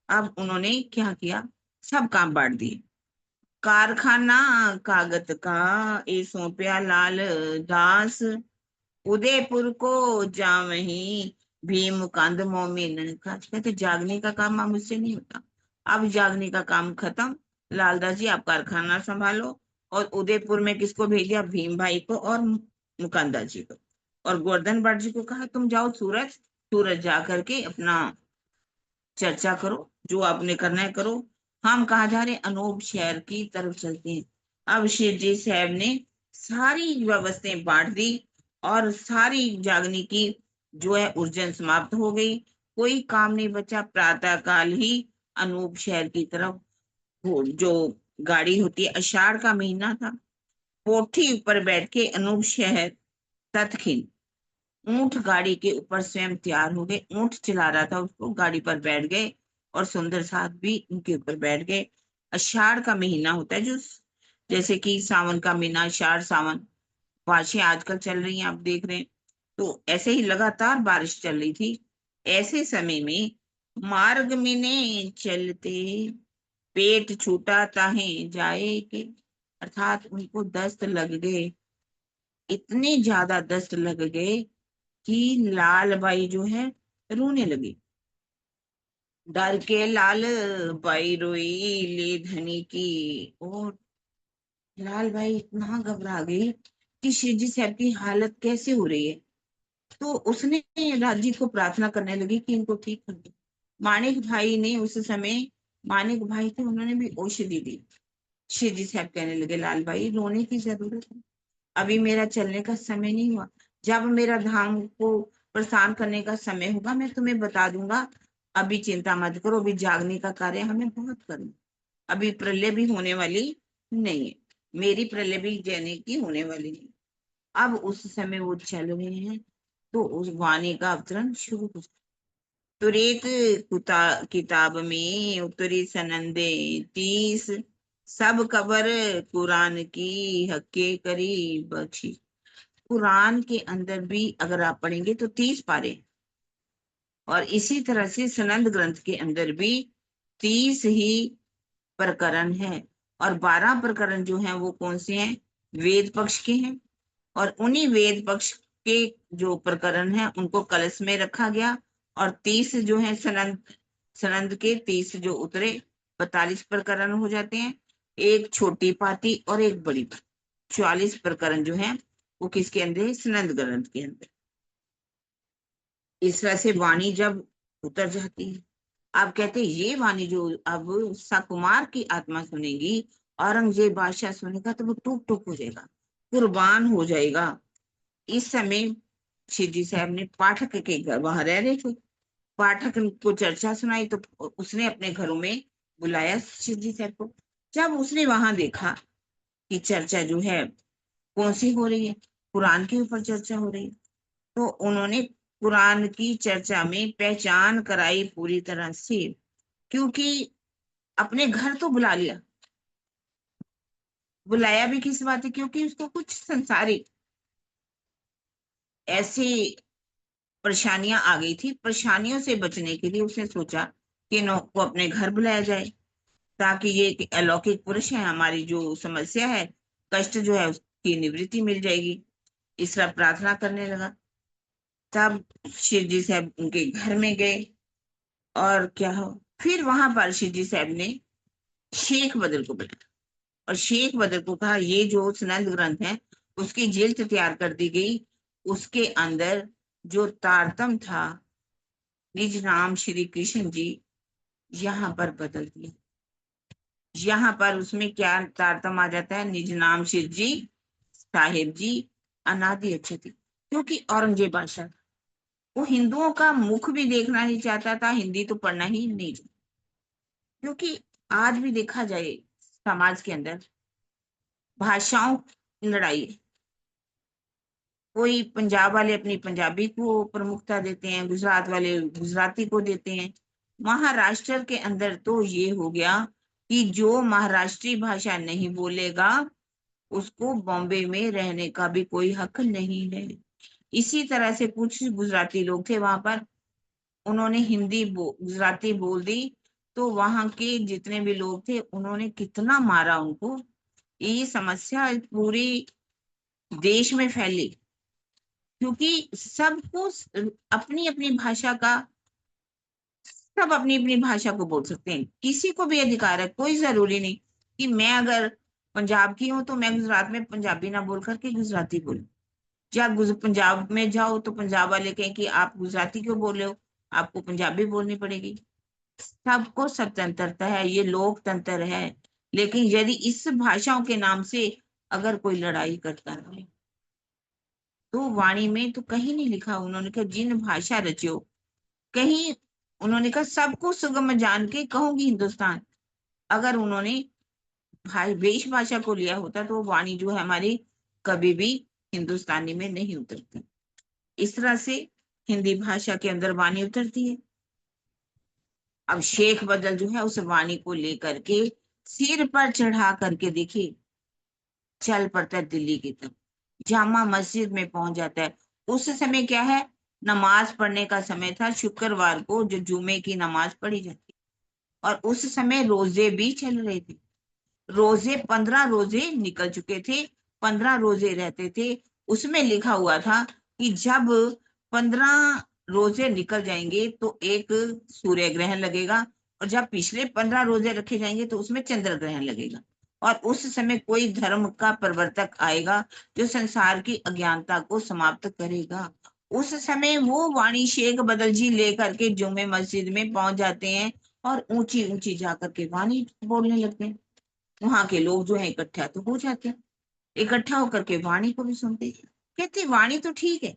अब उन्होंने क्या किया, सब काम बांट दिए। कारखाना कागत का ए सौंपया लाल दास, उदयपुर को जावही भीम कांद मोमिन का। कहते जागने का काम अब मुझसे नहीं होता, अब जागने का काम खत्म। लालदास जी आप कारखाना संभालो। और उदयपुर में किसको भेजा, भीम भाई को और मुकांदा जी को। और गोवर्धन भट्ट जी को कहा तुम जाओ सूरत, सूरत जा करके अपना चर्चा करो, जो आपने करना है करो। हम कहाँ जा रहे हैं, अनूप शहर की तरफ चलते हैं। अब शिव जी साहब ने सारी व्यवस्थाएं बांट दी, और सारी जागने की जो है उर्जन समाप्त हो गई। कोई काम नहीं बचा। प्रातः काल ही अनूप शहर की तरफ वो जो गाड़ी होती है, आषाढ़ का महीना था, कोठी ऊपर बैठ के अनूप शहर तत्खिन ऊंट गाड़ी के ऊपर स्वयं तैयार हो गए। ऊंट चला रहा था उसको, गाड़ी पर बैठ गए, और सुंदर साथ भी उनके ऊपर बैठ गए। आषाढ़ का महीना होता है जो जैसे कि सावन का महीना, आषाढ़ सावन, बारिशें आजकल चल रही हैं, आप देख रहे हैं। तो ऐसे ही लगातार बारिश चल रही थी। ऐसे समय में मार्ग में ने चलते, पेट छूटा ताहे जाए के, अर्थात उनको दस्त लग गए, इतने ज्यादा दस्त लग गए कि लाल बाई जो है रोने लगी। डर के लाल बाई रोई ले धनी की। और लाल बाई इतना घबरा गई कि शिव जी साहब की हालत कैसे हो रही है। तो उसने राजी को प्रार्थना करने लगी कि इनको ठीक कर दो। माणिक भाई ने उस समय, माणिक भाई थे, उन्होंने भी औषधि दी। शिव जी साहब कहने लगे, लाल भाई रोने की जरूरत है, अभी मेरा चलने का समय नहीं हुआ। जब मेरा धाम को प्रस्थान करने का समय होगा मैं तुम्हें बता दूंगा। अभी चिंता मत करो, अभी जागने का कार्य हमें बहुत करना, अभी प्रलय भी होने वाली नहीं है, मेरी प्रलय भी जैने की होने वाली नहीं। अब उस समय वो चल रहे हैं, तो उस वाणी का अवतरण शुरू हो। तुरेक किताब में उतरी सनंदे 30, सब खबर कुरान की हक्के करी बख्शी। कुरान के अंदर भी अगर आप पढ़ेंगे तो 30 पारे, और इसी तरह से सनंद ग्रंथ के अंदर भी 30 ही प्रकरण है। और 12 प्रकरण जो हैं वो कौन से हैं, वेद पक्ष के हैं। और उन्हीं वेद पक्ष के जो प्रकरण हैं उनको कलश में रखा गया। और 30 जो है सनंद, सनंद के 30 जो उतरे, 42 प्रकरण हो जाते हैं। एक छोटी पाती और एक बड़ी पाती, 44 प्रकरण जो है वो किसके अंदर है, सनंद ग्रंथ के अंदर। इस तरह से वाणी जब उतर जाती है, आप कहते हैं ये वाणी जो अब सकुमार की आत्मा सुनेगी, औरंगजेब बादशाह सुनेगा तो वो टूक टूक हो जाएगा, कुर्बान हो जाएगा। इस समय शिवजी साहब ने पाठक के घर, वहां रह रहे थे, पाठक को चर्चा सुनाई, तो उसने अपने घरों में बुलाया शिवजी साहब को। जब उसने वहां देखा कि चर्चा जो है कौन सी हो रही है, कुरान के ऊपर चर्चा हो रही है, तो उन्होंने कुरान की चर्चा में पहचान कराई पूरी तरह से। क्योंकि अपने घर तो बुला लिया, बुलाया भी किस बात है, क्योंकि उसको कुछ संसारिक ऐसी परेशानियां आ गई थी। परेशानियों से बचने के लिए उसने सोचा कि नो को अपने घर बुलाया जाए, ताकि ये कि अलौकिक पुरुष है, हमारी जो समस्या है, कष्ट जो है उसकी निवृत्ति मिल जाएगी। इस तरह प्रार्थना करने लगा। तब शिव जी साहब उनके घर में गए, और क्या हो, फिर वहां पर शिव जी साहब ने शेख बदर को बुलाया, और शेख बदर को कहा ये जो सुनंद ग्रंथ है उसकी जिल्द तैयार कर दी गई, उसके अंदर जो तारतम था निज नाम श्री कृष्ण जी, यहाँ पर बदल दिया। यहाँ पर उसमें क्या तारतम आ जाता है, निज नाम शिव जी साहेब जी अनादि अक्षति। क्योंकि औरंगजेब बादशाह, वो हिंदुओं का मुख भी देखना नहीं चाहता था, हिंदी तो पढ़ना ही नहीं चाहता। क्योंकि आज भी देखा जाए समाज के अंदर भाषाओं की लड़ाई है। कोई पंजाब वाले अपनी पंजाबी को प्रमुखता देते हैं, गुजरात वाले गुजराती को देते हैं। महाराष्ट्र के अंदर तो ये हो गया कि जो महाराष्ट्री भाषा नहीं बोलेगा उसको बॉम्बे में रहने का भी कोई हक नहीं है। इसी तरह से कुछ गुजराती लोग थे वहां पर, उन्होंने गुजराती बोल दी, तो वहां के जितने भी लोग थे उन्होंने कितना मारा उनको। ये समस्या पूरी देश में फैली, क्योंकि सबको अपनी अपनी भाषा का, सब अपनी अपनी भाषा को बोल सकते हैं, किसी को भी अधिकार है। कोई जरूरी नहीं कि मैं अगर पंजाब की हूँ तो मैं गुजरात में पंजाबी ना बोल करके गुजराती बोलूं, या पंजाब में जाओ तो पंजाब वाले कहें कि आप गुजराती क्यों बोल रहे हो, आपको पंजाबी बोलनी पड़ेगी। सबको स्वतंत्रता है, ये लोकतंत्र है। लेकिन यदि इस भाषाओं के नाम से अगर कोई लड़ाई करता है, तो वाणी में तो कहीं नहीं लिखा, उन्होंने कहा जिन भाषा रचियो, कहीं उन्होंने कहा सबको सुगम जान के कहूंगी हिंदुस्तान। अगर उन्होंने वेश भाषा को लिया होता तो वाणी जो है हमारी कभी भी हिंदुस्तानी में नहीं उतरती। इस तरह से हिंदी भाषा के अंदर वाणी उतरती है। अब शेख बदल जो है उस वाणी को लेकर के सिर पर चढ़ा करके देखिए, चल पड़ता है दिल्ली की तरफ, जामा मस्जिद में पहुंच जाता है। उस समय क्या है, नमाज पढ़ने का समय था, शुक्रवार को जो जुमे की नमाज पढ़ी जाती है। और उस समय रोजे भी चल रहे थे, रोजे 15 रोजे निकल चुके थे, 15 रोजे रहते थे। उसमें लिखा हुआ था कि जब 15 रोजे निकल जाएंगे तो एक सूर्य ग्रहण लगेगा, और जब पिछले 15 रोजे रखे जाएंगे तो उसमें चंद्र ग्रहण लगेगा। और उस समय कोई धर्म का प्रवर्तक आएगा जो संसार की अज्ञानता को समाप्त करेगा। उस समय वो वाणी शेख बदल जी लेकर के जुम्मे मस्जिद में पहुंच जाते हैं, और ऊंची ऊंची जाकर के वाणी बोलने लगते हैं। वहां के लोग जो है इकट्ठा तो हो जाते हैं, इकट्ठा होकर के वाणी को भी सुनते हैं। कहते वाणी तो ठीक है,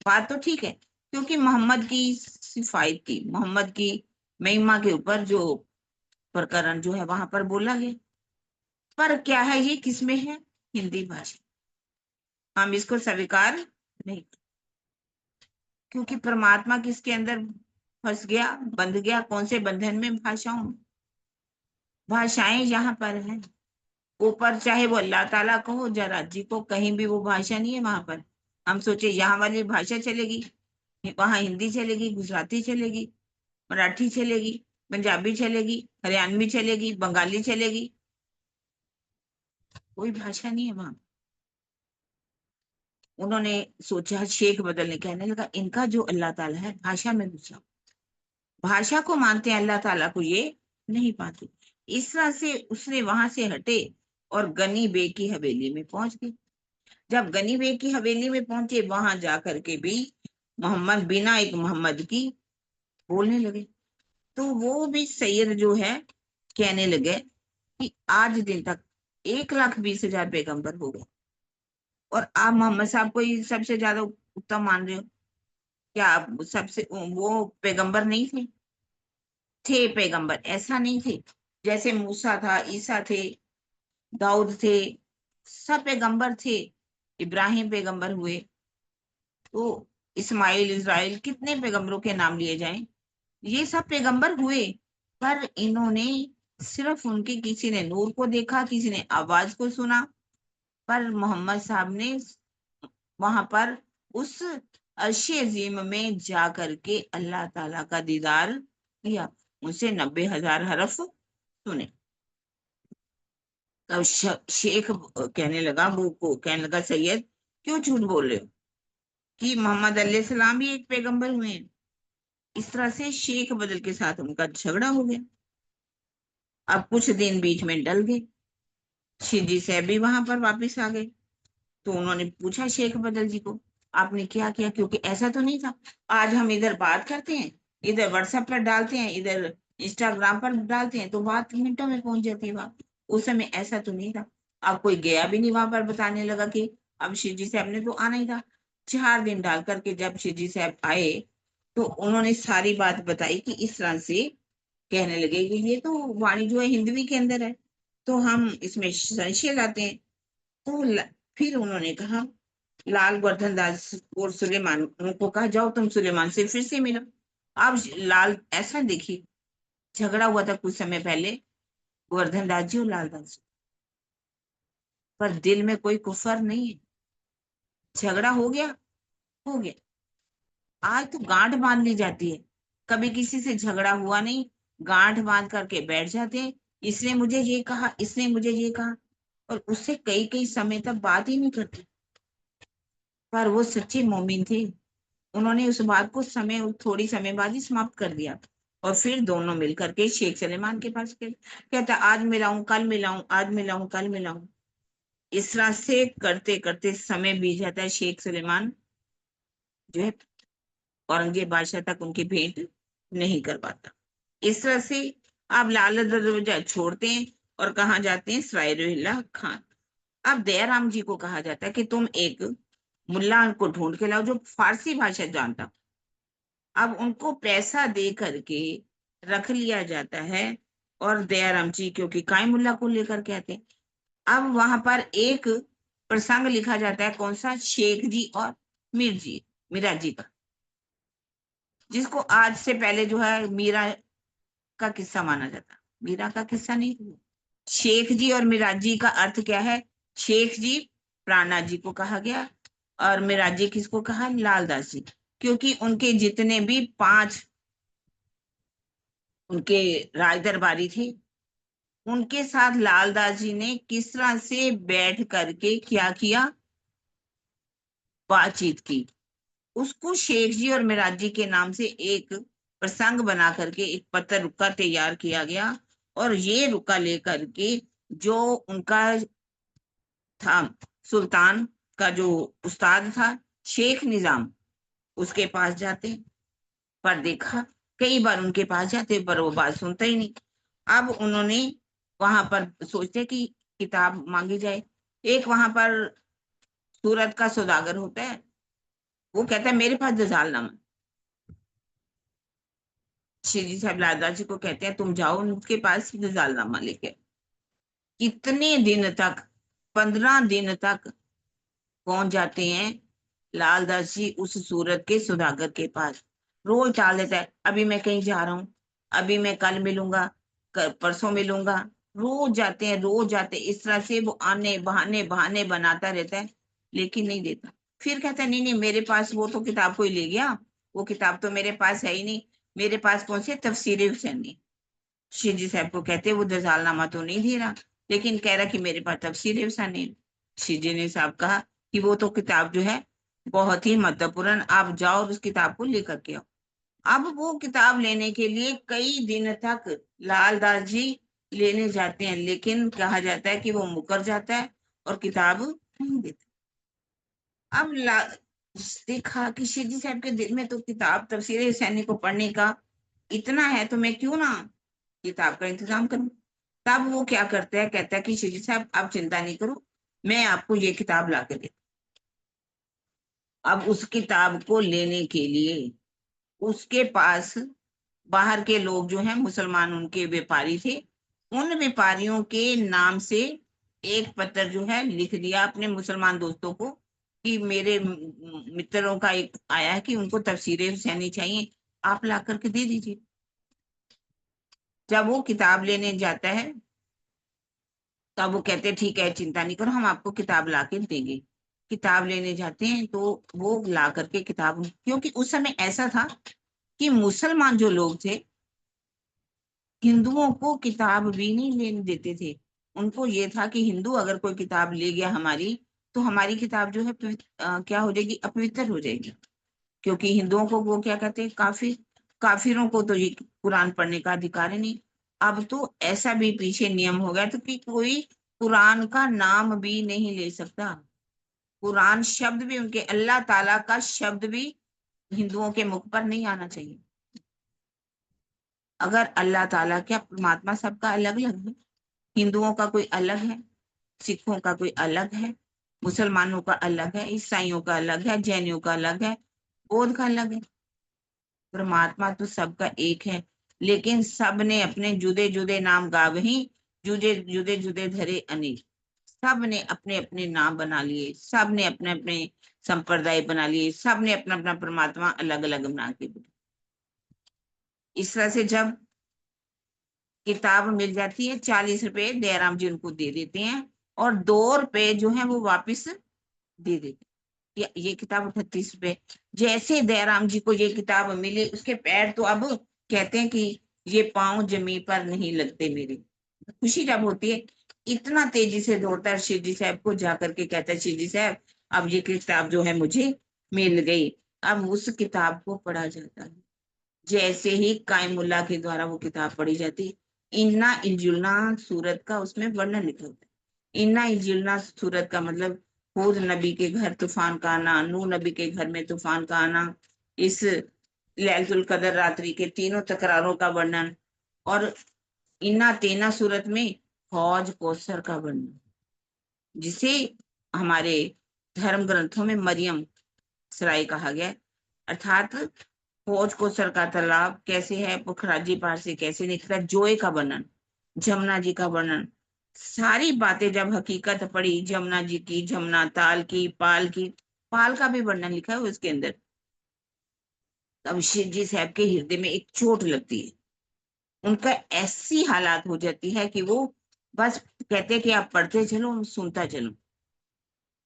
बात तो ठीक है, क्योंकि मोहम्मद की सिफायत की, मोहम्मद की महिमा के ऊपर जो प्रकरण जो है वहां पर बोला गया। पर क्या है, ये किसमें है, हिंदी भाषा। हम इसको स्वीकार नहीं, क्योंकि परमात्मा किसके अंदर फंस गया, बंध गया, कौन से बंधन में, भाषाओं में। भाषाएं यहाँ पर है, ऊपर चाहे वो अल्लाह ताला को हो, जरा जी को, कहीं भी वो भाषा नहीं है वहां पर। हम सोचे यहाँ वाली भाषा चलेगी, वहां हिंदी चलेगी, गुजराती चलेगी, मराठी चलेगी, पंजाबी चलेगी, हरियाणवी चलेगी, बंगाली चलेगी, कोई भाषा नहीं है वहां। उन्होंने सोचा, शेख बदलने, कहने लगा इनका जो अल्लाह ताला है भाषा में घुसा, भाषा को मानते हैं, अल्लाह ताला को ये नहीं पाते। इस तरह से उसने वहां से हटे और गनी बे की हवेली में पहुंच गए। जब गनी बे की हवेली में पहुंचे, वहां जाकर के भी मोहम्मद बिना एक मोहम्मद की बोलने लगे। तो वो भी सैयद जो है कहने लगे कि आज दिन तक 1,20,000 पैगंबर हो गए, और आप मोहम्मद साहब को ही सबसे ज्यादा उत्तम मान रहे हो। क्या आप सबसे वो पैगंबर नहीं थे? थे पैगंबर, ऐसा नहीं थे। जैसे मूसा था, ईसा थे, दाऊद थे, सब पैगंबर थे। इब्राहिम पैगंबर हुए, तो इस्माइल, इज़राइल, कितने पैगंबरों के नाम लिए जाएं, ये सब पैगंबर हुए। पर इन्होंने सिर्फ उनके, किसी ने नूर को देखा, किसी ने आवाज को सुना, पर मोहम्मद साहब ने वहां पर उस अर्शे अजीम में जा करके अल्लाह ताला का दीदार किया, उनसे 90,000 हरफ सुने। तब शेख कहने लगा, वो को कहने लगा, सैयद क्यों झूठ बोल रहे हो कि मोहम्मद अलैहिस्सलाम भी एक पैगंबर हुए हैं। इस तरह से शेख बदल के साथ उनका झगड़ा हो गया। अब कुछ दिन बीच में डल गए, शिरडी साहब भी वहां पर वापस आ गए। तो उन्होंने पूछा शेख बदल जी को, आपने क्या किया, क्योंकि ऐसा तो नहीं था। आज हम इधर बात करते हैं, इधर व्हाट्सएप पर डालते हैं, इधर इंस्टाग्राम पर डालते हैं, तो बात मिनटों में पहुंच जाती है बात। उस समय ऐसा तो नहीं था। अब कोई गया भी नहीं वहां पर, बताने लगा कि अब शिवजी साहब ने तो आना ही था। 4 दिन डाल करके जब शिवजी साहब आए, तो उन्होंने सारी बात बताई कि इस तरह से कहने लगे कि ये तो वाणी जो है हिंदवी के अंदर है, तो हम इसमें संशय लाते हैं। तो फिर उन्होंने कहा, लाल गोवर्धन दास और सुलेमान, उनको कहा जाओ तुम सुलेमान से फिर से मिलो। अब लाल, ऐसा देखिए, झगड़ा हुआ था कुछ समय पहले गोवर्धन दास जी और लाल दास, पर दिल में कोई कुफर नहीं है। झगड़ा हो गया, हो गया। आज तो गांठ बांध ली जाती है, कभी किसी से झगड़ा हुआ नहीं, गांठ बांध करके बैठ जाते हैं, इसने मुझे ये कहा, इसने मुझे ये कहा, और उससे कई कई समय तक बात ही नहीं करते। पर वो सच्चे मोमिन थे, उन्होंने उस बात को समय, थोड़ी समय बाद ही समाप्त कर दिया। और फिर दोनों मिलकर के शेख सलेमान के पास गए। कहता आज मिलाऊं, कल मिलाऊं, आज मिलाऊं, कल मिलाऊं। इस तरह से करते करते समय बीत जाता है। शेख सलेमान जो है औरंगजेब बादशाह तक उनकी भेंट नहीं कर पाता। इस तरह से आप लाल दरवाजा छोड़ते हैं और कहाँ जाते हैं, सराय रोहिल्ला खान। अब दयाराम जी को कहा जाता है कि तुम एक मुल्ला को ढूंढ के लाओ जो फारसी भाषा जानता। अब उनको पैसा दे करके रख लिया जाता है, और दयाराम जी क्योंकि कायमुल्ला को लेकर के आते हैं। अब वहां पर एक प्रसंग लिखा जाता है, कौन सा, शेख जी और मीरा जी का, जिसको आज से पहले जो है मीरा का किस्सा माना जाता है। मीरा का किस्सा नहीं, शेख जी और मीरा जी का अर्थ क्या है, शेख जी प्राणा जी को कहा गया, और मिराजी किसको कहा, लालदास जी, क्योंकि उनके जितने भी 5 उनके राज दरबारी थे, उनके साथ लालदास जी ने किस तरह से बैठ करके क्या किया, बातचीत की। उसको शेख जी और मिराज जी के नाम से एक प्रसंग बना करके एक पत्र रुका तैयार किया गया, और ये रुका लेकर के जो उनका था सुल्तान का जो उस्ताद था शेख निजाम, उसके पास जाते, पर देखा कई बार उनके पास जाते पर वो बात सुनता ही नहीं। अब उन्होंने वहां पर सोचते कि किताब मांगी जाए। एक वहां पर सूरत का सौदागर होता है, वो कहता है मेरे पास जजालनामा। श्री साहब लादा जी को कहते हैं तुम जाओ उनके पास जजालनामा लेके। कितने दिन तक, 15 दिन तक पहुंच जाते हैं लालदास जी उस सूरत के सौदागर के पास। रोज टाल देता है, अभी मैं कहीं जा रहा हूँ, अभी मैं कल मिलूंगा, परसों मिलूंगा। रोज जाते हैं, रोज जाते हैं। इस तरह से वो आने बहाने बहाने बनाता रहता है, लेकिन नहीं देता। फिर कहता है नहीं नहीं, मेरे पास वो तो किताब कोई ले गया, वो किताब तो मेरे पास है ही नहीं। मेरे पास कौन सी तफसीर हुसैनी। शेख जी साहब को कहते वो जजालनामा तो नहीं दे रहा, लेकिन कह रहा कि मेरे पास तफसीर हुसैनी। शेख जी ने साहब कहा कि वो तो किताब जो है बहुत ही महत्वपूर्ण, आप जाओ और उस किताब को लेकर के आओ। अब वो किताब लेने के लिए कई दिन तक लालदास जी लेने जाते हैं, लेकिन कहा जाता है कि वो मुकर जाता है और किताब नहीं देता। अब देखा कि शेख जी साहब के दिल में तो किताब तफसीर हुसैनी को पढ़ने का इतना है, तो मैं क्यों ना किताब का इंतजाम करूं। तब वो क्या करता है, कहता है कि शेख जी साहब आप चिंता नहीं करो, मैं आपको ये किताब ला के दे। अब उस किताब को लेने के लिए उसके पास बाहर के लोग जो हैं मुसलमान उनके व्यापारी थे, उन व्यापारियों के नाम से एक पत्र जो है लिख दिया अपने मुसलमान दोस्तों को कि मेरे मित्रों का एक आया है कि उनको तफसीर हुसैनी चाहिए, आप ला करके दे दीजिए। जब वो किताब लेने जाता है तब वो कहते हैं ठीक है चिंता नहीं करो, हम आपको किताब ला के देंगे। किताब लेने जाते हैं तो वो ला करके किताब, क्योंकि उस समय ऐसा था कि मुसलमान जो लोग थे हिंदुओं को किताब भी नहीं लेने देते थे। उनको ये था कि हिंदू अगर कोई किताब ले गया हमारी, तो हमारी किताब जो है क्या हो जाएगी, अपवित्र हो जाएगी। क्योंकि हिंदुओं को वो क्या कहते हैं, काफिरों को तो ये कुरान पढ़ने का अधिकार ही नहीं। अब तो ऐसा भी पीछे नियम हो गया तो कि कोई कुरान का नाम भी नहीं ले सकता। कुरान शब्द भी उनके, अल्लाह ताला का शब्द भी हिंदुओं के मुख पर नहीं आना चाहिए। अगर अल्लाह ताला, क्या परमात्मा सबका अलग अलग है, हिंदुओं का कोई अलग है, सिखों का कोई अलग है, मुसलमानों का अलग है, ईसाइयों का अलग है, जैनियों का अलग है, बौद्ध का अलग है। परमात्मा तो सबका एक है, लेकिन सब ने अपने जुदे जुदे नाम गावही, जुदे जुदे जुदे धरे अनेक। सब ने अपने अपने नाम बना लिए, सब ने अपने अपने संप्रदाय बना लिए, सब ने अपना अपना परमात्मा अलग अलग बना के। इस तरह से जब किताब मिल जाती है, 40 रुपए दयाराम जी उनको दे देते हैं, और 2 रुपए जो है वो वापिस दे देते हैं। ये किताब 38 रुपए। जैसे दयाराम जी को ये किताब मिली, उसके पैर तो अब कहते हैं कि ये पांव जमीन पर नहीं लगते मेरे। खुशी जब होती है, इतना तेजी से दौड़ता है शिव जी साहब को, जाकर के कहता है शिव जी साहब अब ये किताब जो है मुझे मिल गई। अब उस किताब को पढ़ा जाता है। जैसे ही कायमुल्ला के द्वारा वो किताब पढ़ी जाती, इन्ना इल्जुलना सूरत का उसमें वर्णन लिखा होता है। इन्ना इल्जुलना सूरत का मतलब हूद नबी के घर तूफान का आना, नूह नबी के घर में तूफान का आना, इस लैलतुल कदर रात्रि के तीनों तकरारों का वर्णन, और इन्ना तेना सूरत में हौज कौसर का वर्णन, जिसे हमारे धर्म ग्रंथों में मरियम सराय कहा गया है। अर्थात फौज को सर का तालाब कैसे है, पुखराजी पहाड़ से कैसे निकला, जोए का वर्णन, जमुना जी का वर्णन, सारी बातें जब हकीकत पड़ी जमुना जी की, जमुना ताल की, पाल का भी वर्णन लिखा है उसके अंदर, तब शिव जी साहब के हृदय में एक चोट लगती है। उनका ऐसी हालात हो जाती है कि वो बस कहते कि आप पढ़ते चलो, सुनता चलो।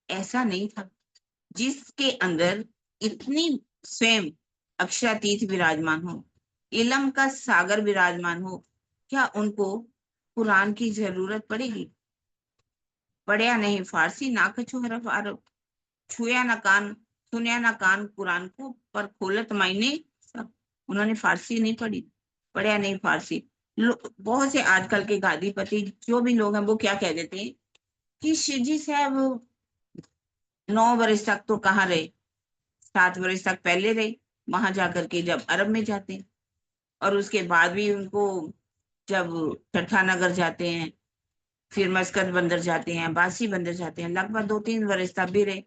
ऐसा नहीं था। जिसके अंदर इतनी स्वयं अक्षरातीत विराजमान हो, इलम का सागर विराजमान हो, क्या उनको कुरान की जरूरत पड़ेगी? पढ़या नहीं फारसी, ना कछु हरफ अरब, छुया ना कान, सुनया ना कान कुरान को, पर खोलत मायने सब। उन्होंने फारसी नहीं पढ़ी, पढ़या नहीं फारसी। बहुत से आजकल के गादीपति जो भी लोग हैं वो क्या कह देते हैं कि शिव जी साहब 9 वर्ष तक तो कहाँ रहे, 7 वर्ष तक पहले रहे, वहां जाकर के जब अरब में जाते हैं, और उसके बाद भी उनको जब ठट्ठा नगर जाते हैं, फिर मस्कत बंदर जाते हैं, बासी बंदर जाते हैं, लगभग 2-3 वर्ष तब भी रहे।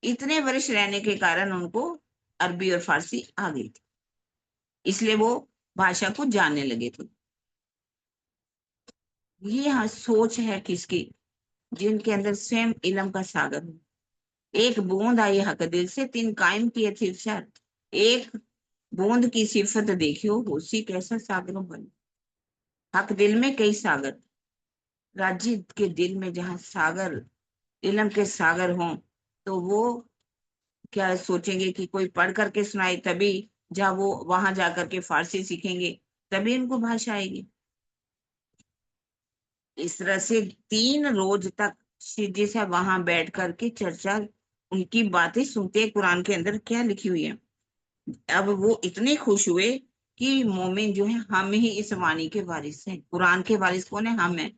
इतने वर्ष रहने के कारण उनको अरबी और फारसी आ गई थी, इसलिए वो भाषा को जानने लगे थे। ये हाँ सोच है किसकी? जिनके अंदर स्वयं इलम का सागर हो। एक बूंद आई हक दिल से, तीन कायम किए थे शर्त। एक बूंद की सिफत देखियो, होसी कैसा सागरों बन। हक दिल में कई सागर, राज्य के दिल में जहाँ सागर, इलम के सागर हों, तो वो क्या सोचेंगे कि कोई पढ़ करके सुनाए तभी, जब वो वहां जाकर के फारसी सीखेंगे तभी उनको भाषा आएगी। इस तरह से 3 रोज तक शिव जी से वहां बैठ करके चर्चा, उनकी बातें सुनते कुरान के अंदर क्या लिखी हुई है। अब वो इतने खुश हुए कि मोमिन जो है, हम ही इस वाणी के वारिस हैं। कुरान के वारिस कौन है? हम हैं।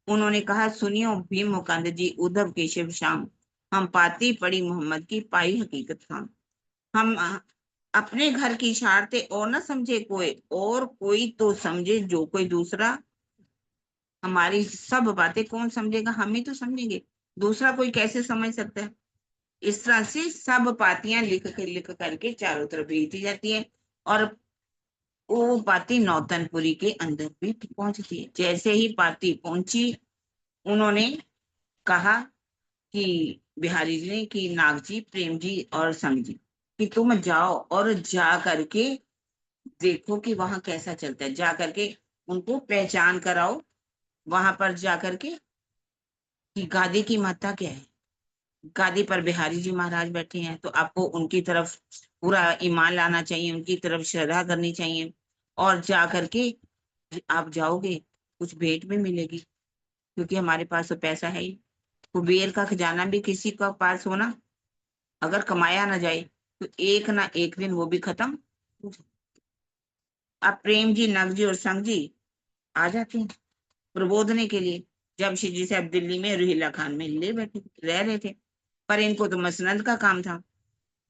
उन्होंने कहा, सुनियो भीम मुकंद जी, उद्धव केशव श्याम, हम पाती पड़ी मोहम्मद की, पाई हकीकत खान। हम अपने घर की इशारते और ना समझे कोई, और कोई तो समझे जो कोई दूसरा। हमारी सब बातें कौन समझेगा? हम ही तो समझेंगे, दूसरा कोई कैसे समझ सकता है? इस तरह से सब पातियां लिख करके चारों तरफ भेजी जाती है, और वो पाती नौतनपुरी के अंदर भी पहुंचती है। जैसे ही पाती पहुंची, उन्होंने कहा कि बिहारी जी ने कि नाग जी, प्रेम जी और संग जी, कि तुम जाओ और जा करके देखो कि वहां कैसा चलता है, जा करके उनको पहचान कराओ वहां पर जा करके कि गादी की महत्ता क्या है। गादी पर बिहारी जी महाराज बैठे हैं, तो आपको उनकी तरफ पूरा ईमान लाना चाहिए, उनकी तरफ श्रद्धा करनी चाहिए, और जा करके आप जाओगे, कुछ भेंट भी मिलेगी, क्योंकि हमारे पास तो पैसा है ही। कुबेर का खजाना भी किसी का पास होना, अगर कमाया ना जाए तो एक ना एक दिन वो भी खत्म हो जाए। अब प्रेम जी, नग जी और संग जी आ जाते हैं प्रबोधने के लिए। जब श्री जी साहब दिल्ली में रुहिला खान में ले बैठे रह रहे थे, पर इनको तो मसनद का काम था।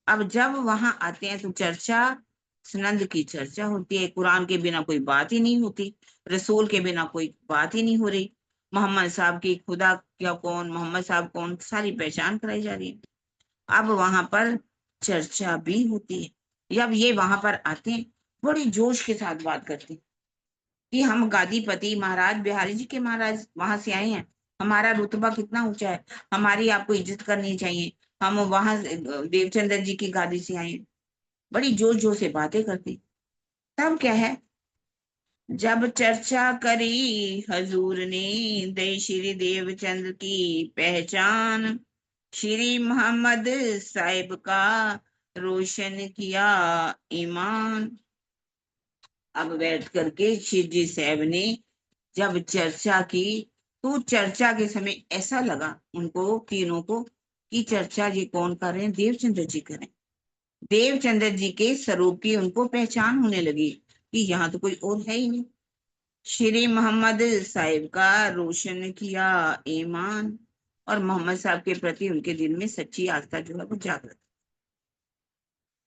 अब जब वहां आते हैं तो चर्चा, सनद की चर्चा होती है। कुरान के बिना कोई बात ही नहीं होती, रसूल के बिना कोई बात ही नहीं हो रही। मोहम्मद साहब की खुदा क्या कौन, मोहम्मद साहब कौन, सारी पहचान कराई जा रही है। अब वहां पर चर्चा भी होती है। जब ये वहां पर आते हैं, बड़ी जोश के साथ बात करते हैं कि हम गादीपति महाराज बिहारी जी के महाराज वहां से आए हैं, हमारा रुतबा कितना ऊंचा है, हमारी आपको इज्जत करनी चाहिए, हम वहां देवचंद्र जी की गादी से आए हैं। बड़ी जोर जोर से बातें करती। तब क्या है, जब चर्चा करी हजूर ने, दे श्री देवचंद्र की पहचान, श्री मोहम्मद साहिब का रोशन किया ईमान। अब बैठ करके शिव जी साहब ने जब चर्चा की, तो चर्चा के समय ऐसा लगा उनको तीनों को कि चर्चा जी कौन कर रहे हैं? देवचंद्र जी करें। देवचंद्र जी के स्वरूप की उनको पहचान होने लगी कि यहाँ तो कोई और है ही नहीं। श्री मोहम्मद साहिब का रोशन किया ईमान, और मोहम्मद साहब के प्रति उनके दिल में सच्ची आस्था जो है वो जागृत।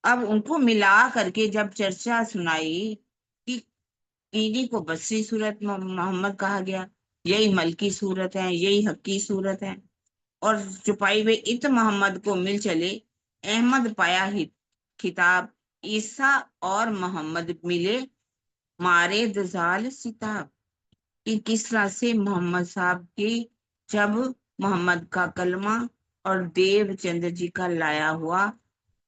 अब उनको मिला करके जब चर्चा सुनाई कि इन्हीं को बसरी सूरत मोहम्मद कहा गया, यही मलकी सूरत है, यही हक्की सूरत है, और छुपाई हुए इत मोहम्मद को मिल चले, अहमद पाया ही खिताब, ईसा और मोहम्मद मिले, मारे दजाल सिताब। कि किस तरह से मोहम्मद साहब की, जब मोहम्मद का कलमा और देवचंद्र जी का लाया हुआ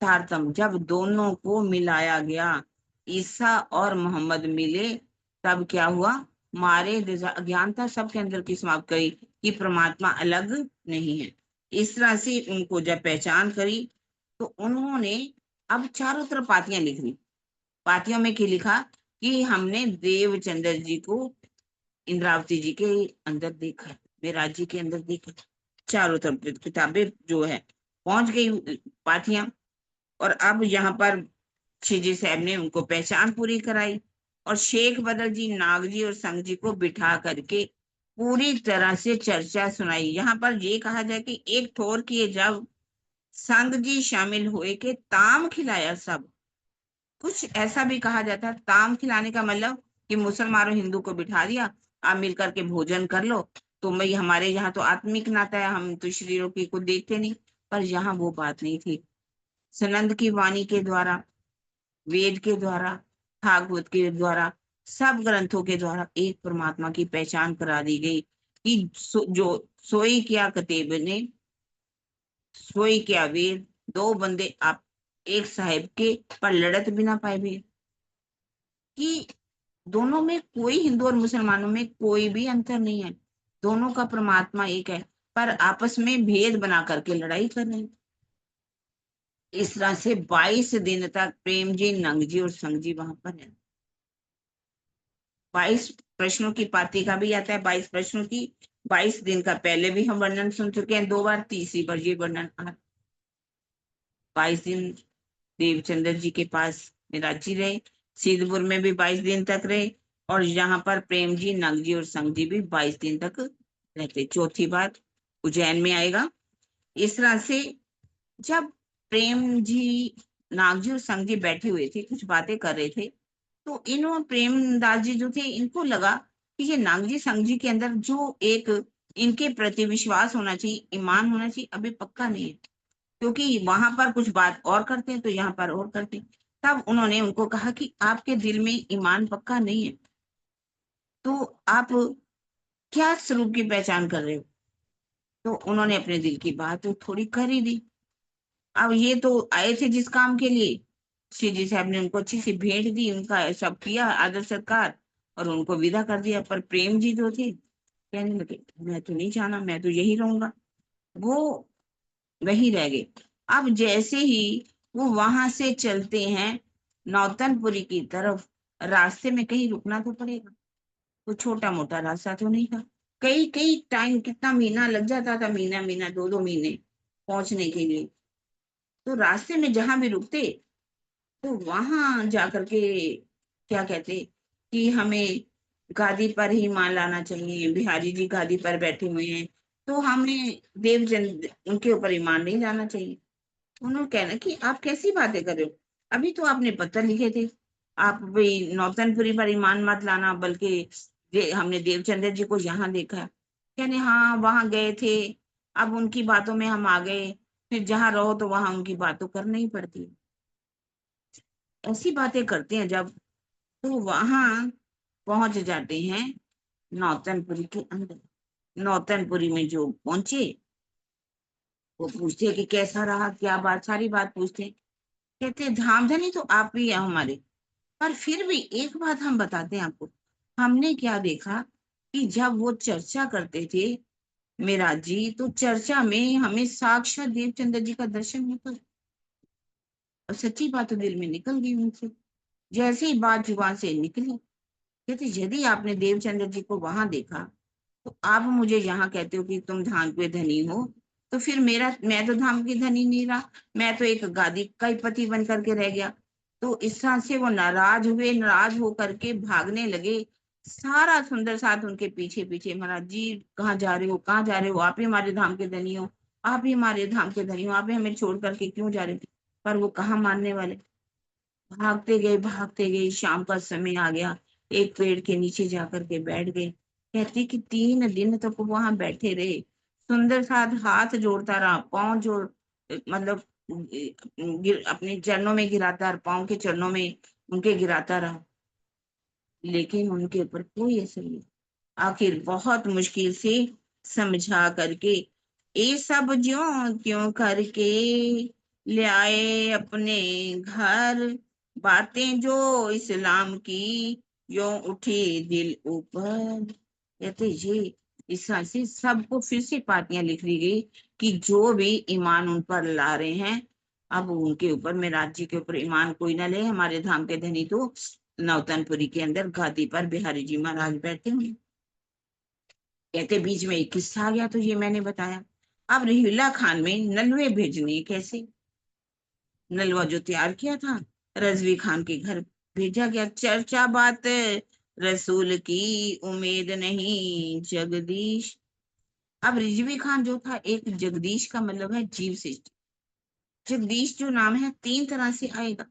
तारतम, जब दोनों को मिलाया गया, ईसा और मोहम्मद मिले, तब क्या हुआ? मारे अज्ञानता सबके अंदर की समाप्त करी कि परमात्मा अलग नहीं है। इस तरह से उनको जब पहचान करी तो उन्होंने अब चारों तरफ पातियां लिख दी। पातियों में क्या लिखा कि हमने देवचंद्र जी को इंद्रावती जी के अंदर देखा, विराट जी के अंदर देखा। चारों तरफ किताबें जो है पहुंच गई पातियां। और अब यहाँ पर शिवजी साहब ने उनको पहचान पूरी कराई और शेख बदर जी, नाग जी और संघ जी को बिठा करके पूरी तरह से चर्चा सुनाई। यहाँ पर ये कहा जाए कि एक ठोर किए जब संघ जी शामिल हुए के ताम खिलाया सब। कुछ ऐसा भी कहा जाता है, ताम खिलाने का मतलब कि मुसलमानों हिंदू को बिठा दिया, आप मिलकर के भोजन कर लो। तो भाई हमारे यहाँ तो आत्मिक नाता है, हम तो शरीरों की को देखते नहीं। पर यहाँ वो बात नहीं थी। सनंद की वाणी के द्वारा, वेद के द्वारा, भागवत के द्वारा, सब ग्रंथों के द्वारा एक परमात्मा की पहचान करा दी गई कि जो सोई क्या कतेब ने, सोई क्या वेद, दो बंदे आप एक साहेब के पर लड़त भी ना पाए भी। कि दोनों में कोई, हिंदू और मुसलमानों में कोई भी अंतर नहीं है, दोनों का परमात्मा एक है, पर आपस में भेद बना करके लड़ाई कर रहे हैं। इस तरह से 22 दिन तक प्रेम जी, नंग जी और संग जी वहां पर है। 22 प्रश्नों की पाती का भी आता है, 22 प्रश्नों की। 22 दिन का पहले भी हम वर्णन सुन चुके हैं 2 बार, तीसरी बार ये वर्णन। 22 दिन देवचंद्र जी के पास विराजी रहे, सिद्धपुर में भी 22 दिन तक रहे, और यहाँ पर प्रेम जी, नंग जी और संग जी भी 22 दिन तक रहते। चौथी बार उज्जैन में आएगा। इस तरह से जब प्रेम जी, नाग जी और संग जी बैठे हुए थे, कुछ बातें कर रहे थे, तो इन्हों प्रेमदास जी जो थे, इनको लगा कि ये नाग जी, संग जी के अंदर जो एक इनके प्रति विश्वास होना चाहिए, ईमान होना चाहिए, अभी पक्का नहीं है। क्योंकि वहां पर कुछ बात और करते हैं तो यहाँ पर और करते हैं। तब उन्होंने उनको कहा कि आपके दिल में ईमान पक्का नहीं है, तो आप क्या स्वरूप की पहचान कर रहे हो। तो उन्होंने अपने दिल की बात तो थोड़ी कर ही दी। अब ये तो आए थे जिस काम के लिए, श्री जी साहब ने उनको अच्छी सी भेंट दी, उनका सब किया आदर सत्कार, और उनको विदा कर दिया। पर प्रेम जी जो थे कहने लगे मैं तो नहीं जाना, मैं तो यही रहूंगा। वो वहीं रह गए। अब जैसे ही वो वहां से चलते हैं नौतनपुरी की तरफ, रास्ते में कहीं रुकना तो पड़ेगा, तो छोटा मोटा रास्ता तो नहीं था। कई कई टाइम, कितना महीना लग जाता था, महीना महीना, 2 2 महीने पहुंचने के लिए। तो रास्ते में जहां भी रुकते तो वहां जाकर के क्या कहते कि हमें गादी पर ही मान लाना चाहिए, बिहारी जी गादी पर बैठे हुए हैं, तो हमें देवचंद उनके ऊपर ईमान नहीं लाना चाहिए। उन्होंने कहना कि आप कैसी बातें कर रहे हो, अभी तो आपने पत्र लिखे थे, आप भाई नौतनपुरी पर ईमान मत लाना, बल्कि हमने देवचंद्र जी को यहाँ देखा है। कहने हाँ वहां गए थे, अब उनकी बातों में हम आ गए, फिर जहां रहो तो वहां उनकी बात तो करनी ही पड़ती है। ऐसी बातें करते हैं जब, तो वहां पहुंच जाते हैं नौतनपुरी के अंदर। नौतनपुरी में जो पहुंचे, वो पूछते हैं कि कैसा रहा, क्या बात, सारी बात पूछते हैं। कहते हैं धामधनी तो आप ही है हमारे, पर फिर भी एक बात हम बताते हैं आपको। हमने क्या देखा कि जब वो चर्चा करते थे मेरा जी, तो चर्चा में हमें साक्षात देवचंद्र जी का दर्शन होता, और सच्ची बात तो दिल में निकल गई उनसे। जैसे ही बात जुबान से निकली, कहते यदि आपने देवचंद्र जी को वहां देखा, तो आप मुझे यहाँ कहते हो कि तुम धाम के धनी हो, तो फिर मैं तो धाम की धनी नहीं रहा, मैं तो एक गादी का ही पति बन करके रह गया। तो इस तरह से वो नाराज हुए, नाराज हो करके भागने लगे। सारा सुंदर साथ उनके पीछे पीछे, महाराज जी कहाँ जा रहे हो, कहाँ जा रहे हो, आप ही हमारे धाम के धनी हो, आप ही हमारे धाम के धनी हो, आप ही हमें छोड़ करके क्यों जा रहे हो। पर वो कहाँ मानने वाले, भागते गए भागते गए, शाम का समय आ गया, एक पेड़ के नीचे जाकर के बैठ गए। कहती कि 3 दिन तक वहां बैठे रहे, सुंदर साथ हाथ जोड़ता रहा, पांव जोड़ मतलब अपने चरणों में गिराता रहा, पांव के चरणों में उनके गिराता रहा, लेकिन उनके ऊपर कोई असर नहीं। आखिर बहुत मुश्किल से समझा करके, ये सब ज्यों त्यों करके ले आए अपने घर, बातें जो इस्लाम की यो उठे दिल ऊपर। कहते ये इस तरह से सबको फिर से पातियां लिख दी गई कि जो भी ईमान उन पर ला रहे हैं, अब उनके ऊपर, में राज्य के ऊपर ईमान कोई ना ले। हमारे धाम के धनी तो नौतनपुरी के अंदर गादी पर बिहारी जी महाराज बैठे हुए। कहते बीच में एक किस्सा आ गया, तो ये मैंने बताया। अब रहीला खान में नलवे भेजने कैसे, नलवा जो तैयार किया था रजवी खान के घर भेजा गया। चर्चा बात रसूल की, उम्मीद नहीं जगदीश। अब रिजवी खान जो था, एक जगदीश का मतलब है जीव से। जगदीश जो नाम है 3 तरह से आएगा।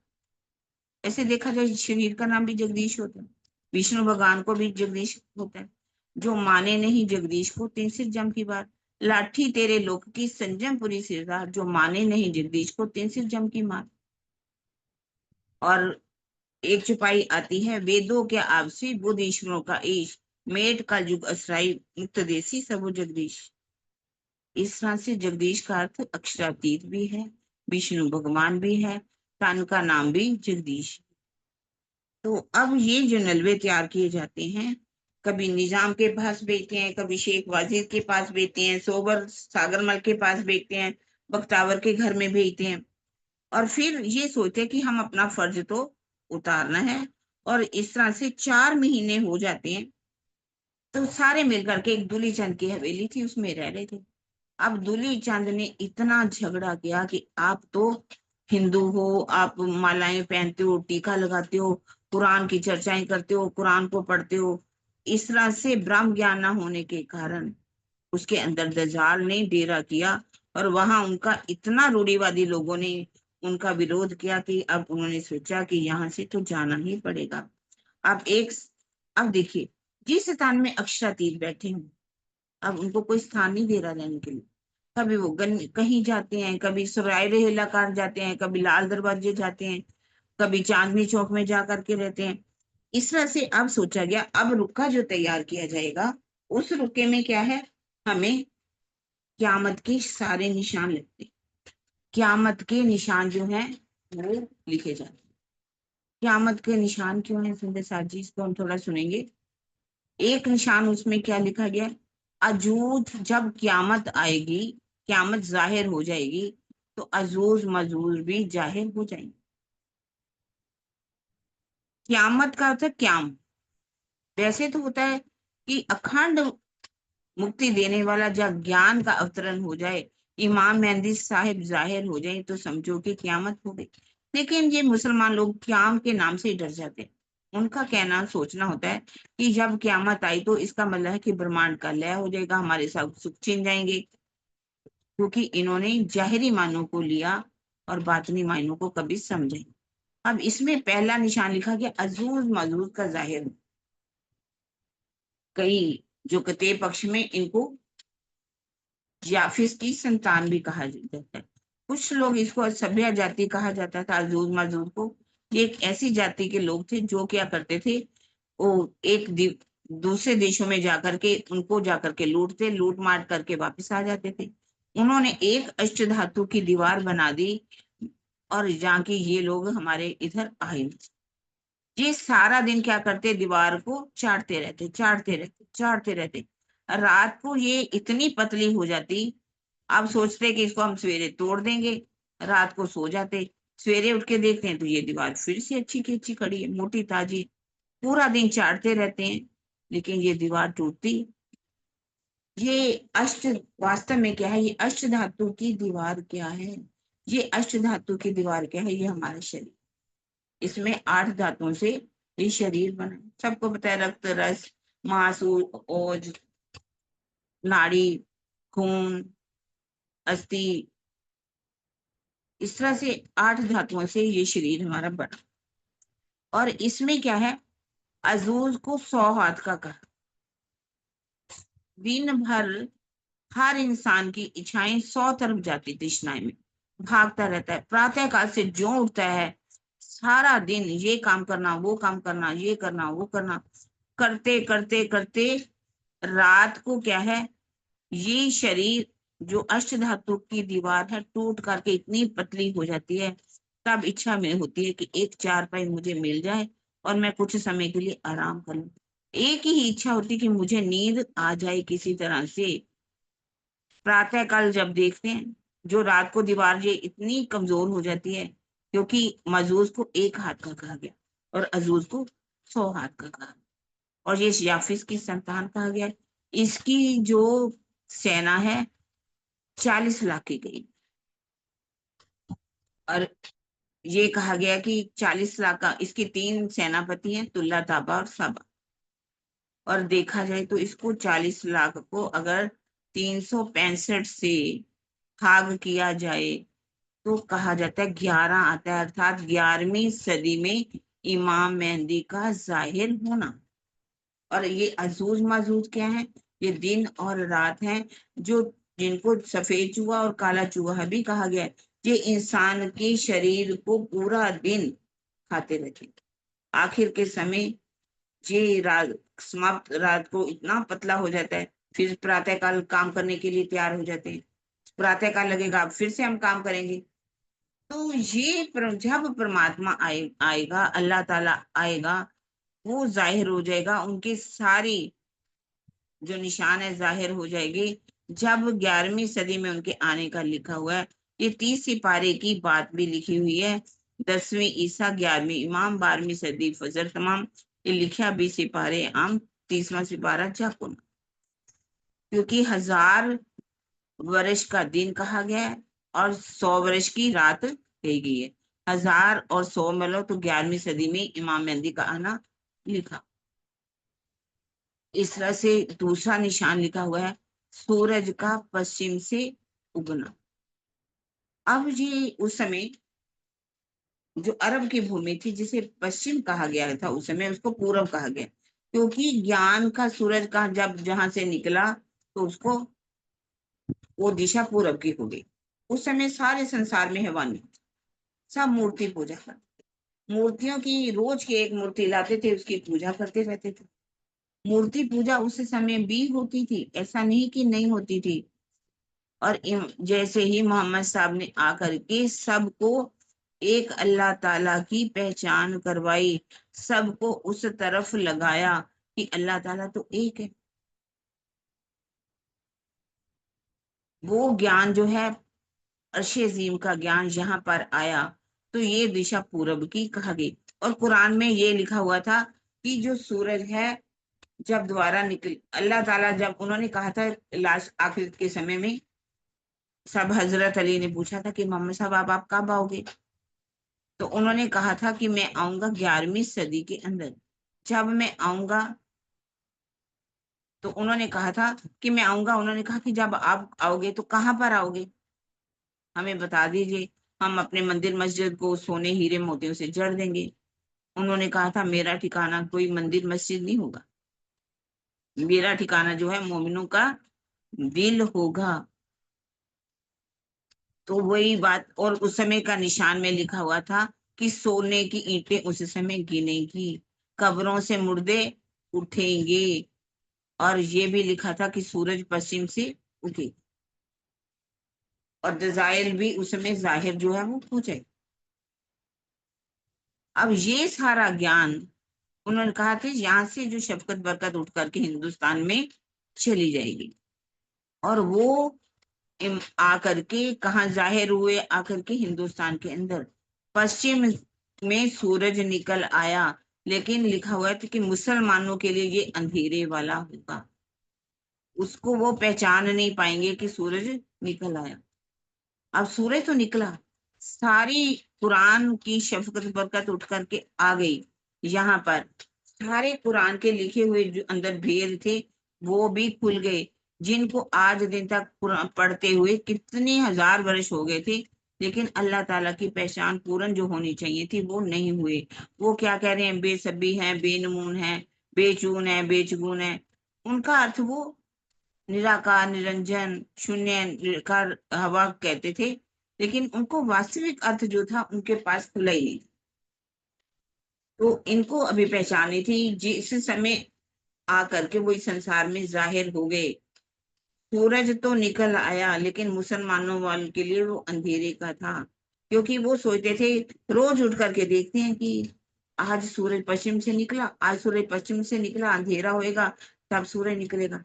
ऐसे देखा जाए शरीर का नाम भी जगदीश होता है, विष्णु भगवान को भी जगदीश होता है। जो माने नहीं जगदीश को, 3 सिर जम की बात। लाठी तेरे लोक की संजमपुरी सिरदार, जो माने नहीं जगदीश को, 3 सिर जम की मार। और एक चौपाई आती है, वेदों के आपसी बुद्ध ईश्वरों का ईश, मेट का युग असराई मुक्त देसी सबो जगदीश। इस तरह से जगदीश का अर्थ अक्षरातीत भी है, विष्णु भगवान भी है, तन का नाम भी जगदीश। तो अब ये जो नलवे तैयार किए जाते हैं, कभी निजाम के पास बेचते हैं, कभी शेख वाजिद के पास बेचते हैं, सोबर सागरमल के पास बेचते हैं, बख्तावर के घर में भेजते हैं। और फिर ये सोचते हैं कि हम अपना फर्ज तो उतारना है। और इस तरह से 4 महीने हो जाते हैं। तो सारे मिलकर के, एक दूली चंद की हवेली थी, उसमें रह रहे थे। अब दूली चंद ने इतना झगड़ा किया कि आप तो हिंदू हो, आप मालाएं पहनते हो, टीका लगाते हो, कुरान की चर्चाएं करते हो, कुरान को पढ़ते हो। इस तरह से ब्रह्म ज्ञान न होने के कारण उसके अंदर दज्जाल ने डेरा किया। और वहां उनका इतना रूढ़िवादी लोगों ने उनका विरोध किया कि अब उन्होंने सोचा कि यहाँ से तो जाना ही पड़ेगा। अब अब देखिए, जिस स्थान में अक्षरातीत बैठे हैं, अब उनको कोई स्थान नहीं दे रहा रहने के लिए। कभी वो कहीं जाते हैं, कभी सराय इलाका जाते हैं, कभी लाल दरवाजे जाते हैं, कभी चांदनी चौक में जा करके रहते हैं। इस तरह से अब सोचा गया, अब रुका जो तैयार किया जाएगा, उस रुके में क्या है, हमें क्यामत के सारे निशान लगते। क्यामत के निशान जो हैं वो लिखे जाते हैं। क्यामत के निशान क्यों है सुंदर साथ जी, इसको हम थोड़ा सुनेंगे। एक निशान उसमें क्या लिखा गया, अजूज जब क्यामत आएगी, क्यामत जाहिर हो जाएगी, तो अजूज मजूज भी जाहिर हो जाएंगे। क्यामत का अर्थ है क्याम। वैसे तो होता है कि अखंड मुक्ति देने वाला जब ज्ञान का अवतरण हो जाए, इमाम मेहंदी साहिब जाहिर हो जाए, तो समझो कि क्यामत हो गई। लेकिन ये मुसलमान लोग क्याम के नाम से ही डर जाते हैं। उनका कहना सोचना होता है कि जब क्यामत आई तो इसका मतलब है कि ब्रह्मांड का लय हो जाएगा, हमारे सब सुख छिन जाएंगे। क्योंकि इन्होंने जाहिरी मानों को लिया और बातनी मायनों को कभी समझे। अब इसमें पहला निशान लिखा गया, अजूज मजूज का जाहिर। कई जो कते पक्ष में इनको याफिस की संतान भी कहा जाता है। कुछ लोग इसको सभ्य जाति कहा जाता था, अजूज मजूज को। ये एक ऐसी जाति के लोग थे जो क्या करते थे, वो दूसरे देशों में जाकर के उनको जाकर के लूट मार करके वापस आ जाते थे। उन्होंने एक अष्ट धातु की दीवार बना दी, और जहाँ की ये लोग हमारे इधर आए, ये सारा दिन क्या करते, दीवार को चाटते रहते, चाटते रहते, चाटते रहते। रात को ये इतनी पतली हो जाती, अब सोचते कि इसको हम सवेरे तोड़ देंगे। रात को सो जाते, सवेरे उठ के देखते हैं तो ये दीवार फिर से अच्छी की अच्छी खड़ी है, मोटी ताजी। पूरा दिन चाटते रहते हैं, लेकिन ये दीवार टूटती। ये अष्ट वास्तव में क्या है, ये अष्ट धातु की दीवार क्या है, ये अष्ट धातु की दीवार क्या है, ये हमारा शरीर। इसमें 8 धातुओं से ये शरीर बना है। सबको पता है, रक्त, रस, मांस, ओज, नाड़ी, खून, अस्थि, इस तरह से 8 धातुओं से ये शरीर हमारा बना। और इसमें क्या है, अजूज को 100 हाथ का कहा। दिन भर हर इंसान की इच्छाएं 100 तरफ जाती, तृष्णाएं में भागता रहता है। प्रातः काल से जो उठता है, सारा दिन ये काम करना, वो काम करना, ये करना, वो करना, करते करते करते रात को क्या है, ये शरीर जो अष्ट धातु की दीवार है टूट करके इतनी पतली हो जाती है। तब इच्छा में होती है कि एक चारपाई मुझे मिल जाए और मैं कुछ समय के लिए आराम कर लूं। एक ही इच्छा होती कि मुझे नींद आ जाए किसी तरह से। प्रातः काल जब देखते हैं, जो रात को दीवार ये इतनी कमजोर हो जाती है, क्योंकि मजूज को एक हाथ का कहा गया और अजूज को 100 हाथ का कहा, और ये याफिस की संतान कहा गया। इसकी जो सेना है 40 लाख की गई, और ये कहा गया कि 40 लाख का, इसके 3 सेनापति हैं, तुल्ला, ताबा और साबा। और देखा जाए तो इसको 40 लाख को अगर 365 से भाग किया जाए तो कहा जाता है 11 आता है, अर्थात 11वीं सदी में इमाम मेहंदी का जाहिर होना। और ये अजूज माजूज क्या है? ये दिन और रात हैं, जो जिनको सफेद चूहा और काला चूहा भी कहा गया है। ये इंसान के शरीर को पूरा दिन खाते रहते हैं। आखिर के समय ये रात, समाप्त रात को इतना पतला हो जाता है, फिर प्रातः काल काम करने के लिए तैयार हो जाते हैं। प्रातः काल लगेगा, फिर से हम काम करेंगे। तो ये जब परमात्मा आएगा, अल्लाह ताला आएगा, वो जाहिर हो जाएगा, उनकी सारी जो निशान है जाहिर हो जाएगी। जब 11वीं सदी में उनके आने का लिखा हुआ है, ये 30 सिपारे की बात भी लिखी हुई है। 10वीं ईसा, 11वीं इमाम, 12वीं सदी फजर तमाम, ये लिखा 20 सिपारे आम, 30वां सिपारा जाकुन। क्योंकि 1000 वर्ष का दिन कहा गया है और 100 वर्ष की रात कही गई है। 1000 और 100 मिलो तो 11वीं सदी में इमाम मेहंदी का आना लिखा। इस तरह से दूसरा निशान लिखा हुआ है, सूरज का पश्चिम से उगना। अब ये उस समय जो अरब की भूमि थी, जिसे पश्चिम कहा गया था, उस समय उसको पूरब कहा गया, क्योंकि ज्ञान का सूरज का जब जहां से निकला तो उसको वो दिशा पूरब की हो गई। उस समय सारे संसार में हैवान सब मूर्ति पूजा करते, मूर्तियों की रोज की एक मूर्ति लाते थे, उसकी पूजा करते रहते थे। मूर्ति पूजा उस समय भी होती थी, ऐसा नहीं कि नहीं होती थी। और जैसे ही मोहम्मद साहब ने आकर के सबको एक अल्लाह ताला की पहचान करवाई, सबको उस तरफ लगाया कि अल्लाह ताला तो एक है, वो ज्ञान जो है अर्श अजीम का ज्ञान यहाँ पर आया, तो ये दिशा पूरब की कहा गई। और कुरान में ये लिखा हुआ था कि जो सूरज है जब दोबारा निकल, अल्लाह ताला जब उन्होंने कहा था लास्ट आखिर के समय में, सब हजरत अली ने पूछा था कि मोहम्मद साहब आप कब आओगे? तो उन्होंने कहा था कि मैं आऊंगा 11वीं सदी के अंदर। जब मैं आऊंगा, तो उन्होंने कहा था कि मैं आऊंगा, उन्होंने कहा कि जब आप आओगे तो कहाँ पर आओगे, हमें बता दीजिए, हम अपने मंदिर मस्जिद को सोने हीरे मोतियों से जड़ देंगे। उन्होंने कहा था मेरा ठिकाना कोई मंदिर मस्जिद नहीं होगा, मेरा ठिकाना जो है मोमिनों का दिल होगा। तो वही बात, और उस समय का निशान में लिखा हुआ था कि सोने की ईंटें उस समय गिनेगी, कब्रों से मुर्दे उठेंगे। और ये भी लिखा था कि सूरज पश्चिम से उगे, और दजाइल भी उस समय जाहिर जो है वो हो जाए। अब ये सारा ज्ञान उन्होंने कहा कि यहाँ से जो शफकत बरकत उठ करके हिंदुस्तान में चली जाएगी। और वो आकर के कहाँ जाहिर हुए? आकर के हिंदुस्तान के अंदर पश्चिम में सूरज निकल आया, लेकिन लिखा हुआ है कि मुसलमानों के लिए ये अंधेरे वाला होगा, उसको वो पहचान नहीं पाएंगे कि सूरज निकल आया। अब सूरज तो निकला, सारी कुरान की शफकत बरकत उठ करके आ गई यहाँ पर। सारे कुरान के लिखे हुए जो अंदर भेद थे वो भी खुल गए, जिनको आज दिन तक कुरान पढ़ते हुए कितने हजार वर्ष हो गए थे, लेकिन अल्लाह ताला की पहचान पूर्ण जो होनी चाहिए थी वो नहीं हुए। वो क्या कह रहे हैं? बेसब्बी है, बेनमून है, बेचून है, बेचगुन है। उनका अर्थ वो निराकार, निरंजन, शून्य, निराकार हवा कहते थे, लेकिन उनको वास्तविक अर्थ जो था उनके पास खुला ही नहीं। तो इनको अभी पहचानी थी, जिस समय आकर के वो इस संसार में जाहिर हो गए। सूरज तो निकल आया, लेकिन मुसलमानों वालों के लिए वो अंधेरे का था, क्योंकि वो सोचते थे, रोज उठ करके देखते हैं कि आज सूरज पश्चिम से निकला, आज सूरज पश्चिम से निकला, अंधेरा होएगा तब सूरज निकलेगा।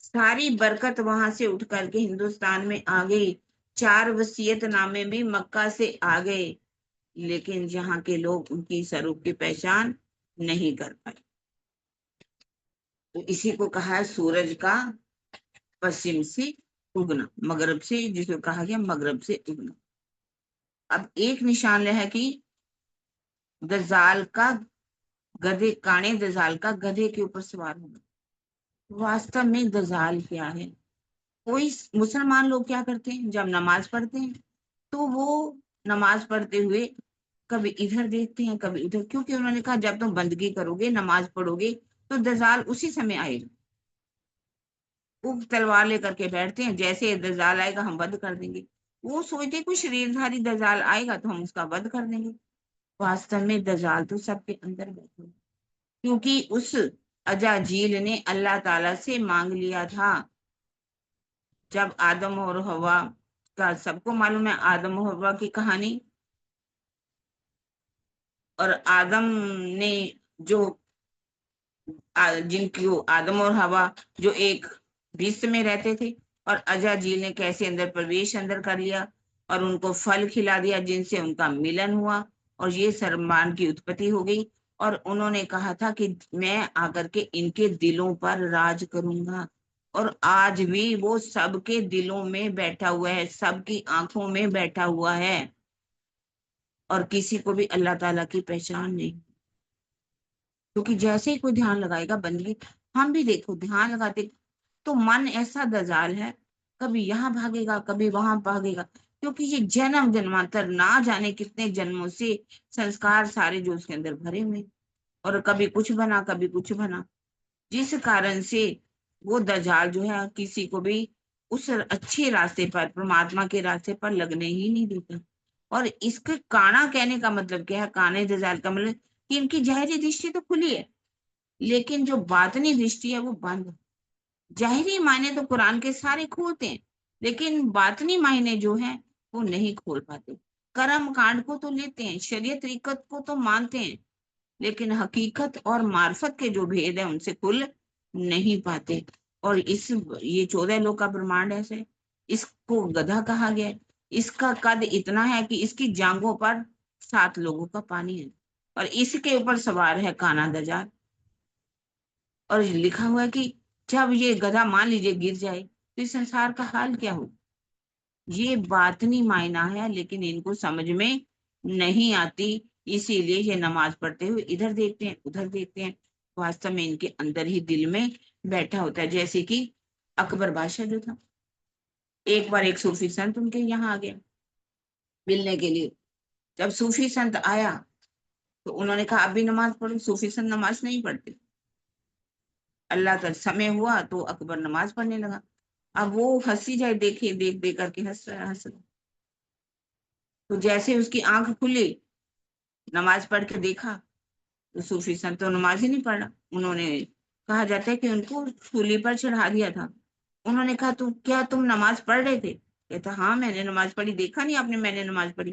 सारी बरकत वहां से उठ करके हिंदुस्तान में आ गई। 4 वसीयतनामे भी मक्का से आ गए, लेकिन यहाँ के लोग उनकी स्वरूप की पहचान नहीं कर पाए। तो इसी को कहा है सूरज का पश्चिम से उगना, मगरब से, जिसको कहा गया मगरब से उगना। अब एक निशान है कि दजाल का गधे, काने दजाल का गधे के ऊपर सवार होना। वास्तव में दजाल क्या है? कोई मुसलमान लोग क्या करते हैं, जब नमाज पढ़ते हैं तो वो नमाज पढ़ते हुए कभी इधर देखते हैं कभी उधर, क्योंकि उन्होंने कहा जब तुम बंदगी करोगे, नमाज पढ़ोगे, तो दजाल उसी समय आएगा। वो तलवार लेकर के बैठते हैं, जैसे दजाल आएगा हम वध कर देंगे। वो सोचते कोई शरीरधारी दजाल आएगा तो हम उसका वध कर देंगे। वास्तव में दजाल तो सबके अंदर बैठे हैं। क्योंकि उस अजाजील ने अल्लाह ताला से मांग लिया था, जब आदम और हवा का, सबको मालूम है आदम और हवा की कहानी। और आदम ने जो जिनको आदम और हवा जो एक विश्व में रहते थे, और अजाजील ने कैसे अंदर प्रवेश अंदर कर लिया और उनको फल खिला दिया जिनसे उनका मिलन हुआ, और ये सरमान की उत्पत्ति हो गई। और उन्होंने कहा था कि मैं आकर के इनके दिलों पर राज करूंगा। और आज भी वो सबके दिलों में बैठा हुआ है, सबकी आंखों में बैठा हुआ है, और किसी को भी अल्लाह ताला की पहचान नहीं। क्योंकि जैसे ही कोई ध्यान लगाएगा बंदगी, हम भी देखो ध्यान लगाते तो मन ऐसा दजाल है, कभी यहाँ भागेगा कभी वहां भागेगा, क्योंकि ये जन्म जन्मांतर ना जाने कितने जन्मों से संस्कार सारे जो उसके अंदर भरे हुए, और कभी कुछ बना कभी कुछ बना, जिस कारण से वो दजाल जो है किसी को भी उस अच्छे रास्ते पर, परमात्मा के रास्ते पर लगने ही नहीं देता। और इसके काना कहने का मतलब क्या है? काने दजाल का मतलब कि इनकी जाहिरी दृष्टि तो खुली है, लेकिन जो बातनी दृष्टि है वो बंद है। जाहिरी मायने तो कुरान के सारे खोलते हैं, लेकिन बातनी मायने जो है वो नहीं खोल पाते। कर्म कांड को तो लेते हैं, शरीयत तरीकत को तो मानते हैं, लेकिन हकीकत और मार्फत के जो भेद है उनसे खुल नहीं पाते। और इस ये 14 लोक का ब्रह्मांड ऐसे, इसको गधा कहा गया है। इसका कद इतना है कि इसकी जांघों पर 7 लोगों का पानी है, और इसके ऊपर सवार है काना दजाल। और लिखा हुआ है कि जब ये गधा मान लीजिए गिर जाए तो इस संसार का हाल क्या हो। ये बातनी मायना है, लेकिन इनको समझ में नहीं आती, इसीलिए ये नमाज पढ़ते हुए इधर देखते हैं उधर देखते हैं। वास्तव में इनके अंदर ही दिल में बैठा होता है। जैसे कि अकबर बादशाह जो था, एक बार एक सूफी संत उनके यहाँ आ गया मिलने के लिए। जब सूफी संत आया तो उन्होंने कहा अभी नमाज पढ़ो। सूफी संत नमाज नहीं पढ़ते। अल्लाह का समय हुआ तो अकबर नमाज पढ़ने लगा। अब वो हंसी जाए, देखे देख देख करके हंस रहा हंस रहा। तो जैसे उसकी आंख खुली, नमाज पढ़ के देखा, तो सूफी संत तो नमाज ही नहीं पढ़ा। उन्होंने, कहा जाता है कि उनको सूली पर चढ़ा दिया था। उन्होंने कहा तू क्या तुम नमाज पढ़ रहे थे? कहता हाँ मैंने नमाज पढ़ी। देखा नहीं आपने मैंने नमाज पढ़ी?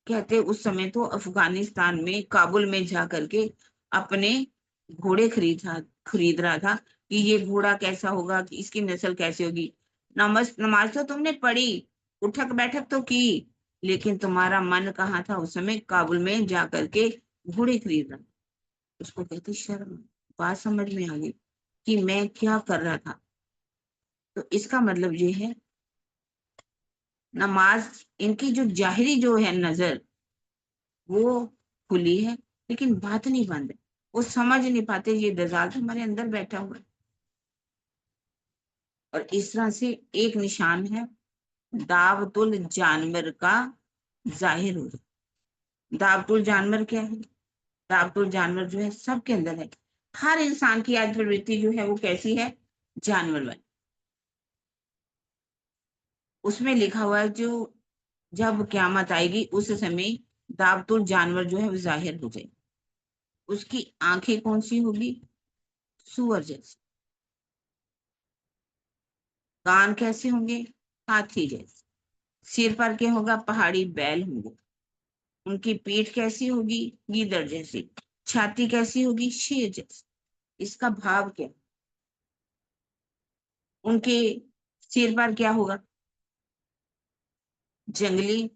कहते उस समय तो अफगानिस्तान में काबुल में जा करके अपने घोड़े खरीद रहा था कि ये घोड़ा कैसा होगा, कि इसकी नस्ल कैसे होगी। नमाज नमाज तो तुमने पढ़ी, उठक बैठक तो की, लेकिन तुम्हारा मन कहाँ था उस समय? काबुल में जा करके घोड़े खरीद रहा। उसको कहते शर्म। बात समझ में आ गई कि मैं क्या कर रहा था। तो इसका मतलब ये है, नमाज, इनकी जो जाहिरी जो है नजर वो खुली है, लेकिन बात नहीं बंद है। वो समझ नहीं पाते ये दजाल तो हमारे अंदर बैठा हुआ है। और इस तरह से एक निशान है दावतुल जानवर का जाहिर हो। दावतुल जानवर क्या है? दावतुल जानवर जो है सबके अंदर है। हर इंसान की आज प्रवृत्ति जो है वो कैसी है? जानवर वाली। उसमें लिखा हुआ है जो जब क्यामत आएगी उस समय दावतुल जानवर जो है वो जाहिर हो जाए। उसकी आंखें कौन सी होगी? सुअर जैसी। कान कैसे होंगे? हाथी जैसे। सिर पर क्या होगा? पहाड़ी बैल होंगे। उनकी पीठ कैसी होगी? गीदड़ जैसी। छाती कैसी होगी? शेर जैसी। इसका भाव क्या? उनके सिर पर क्या होगा? जंगली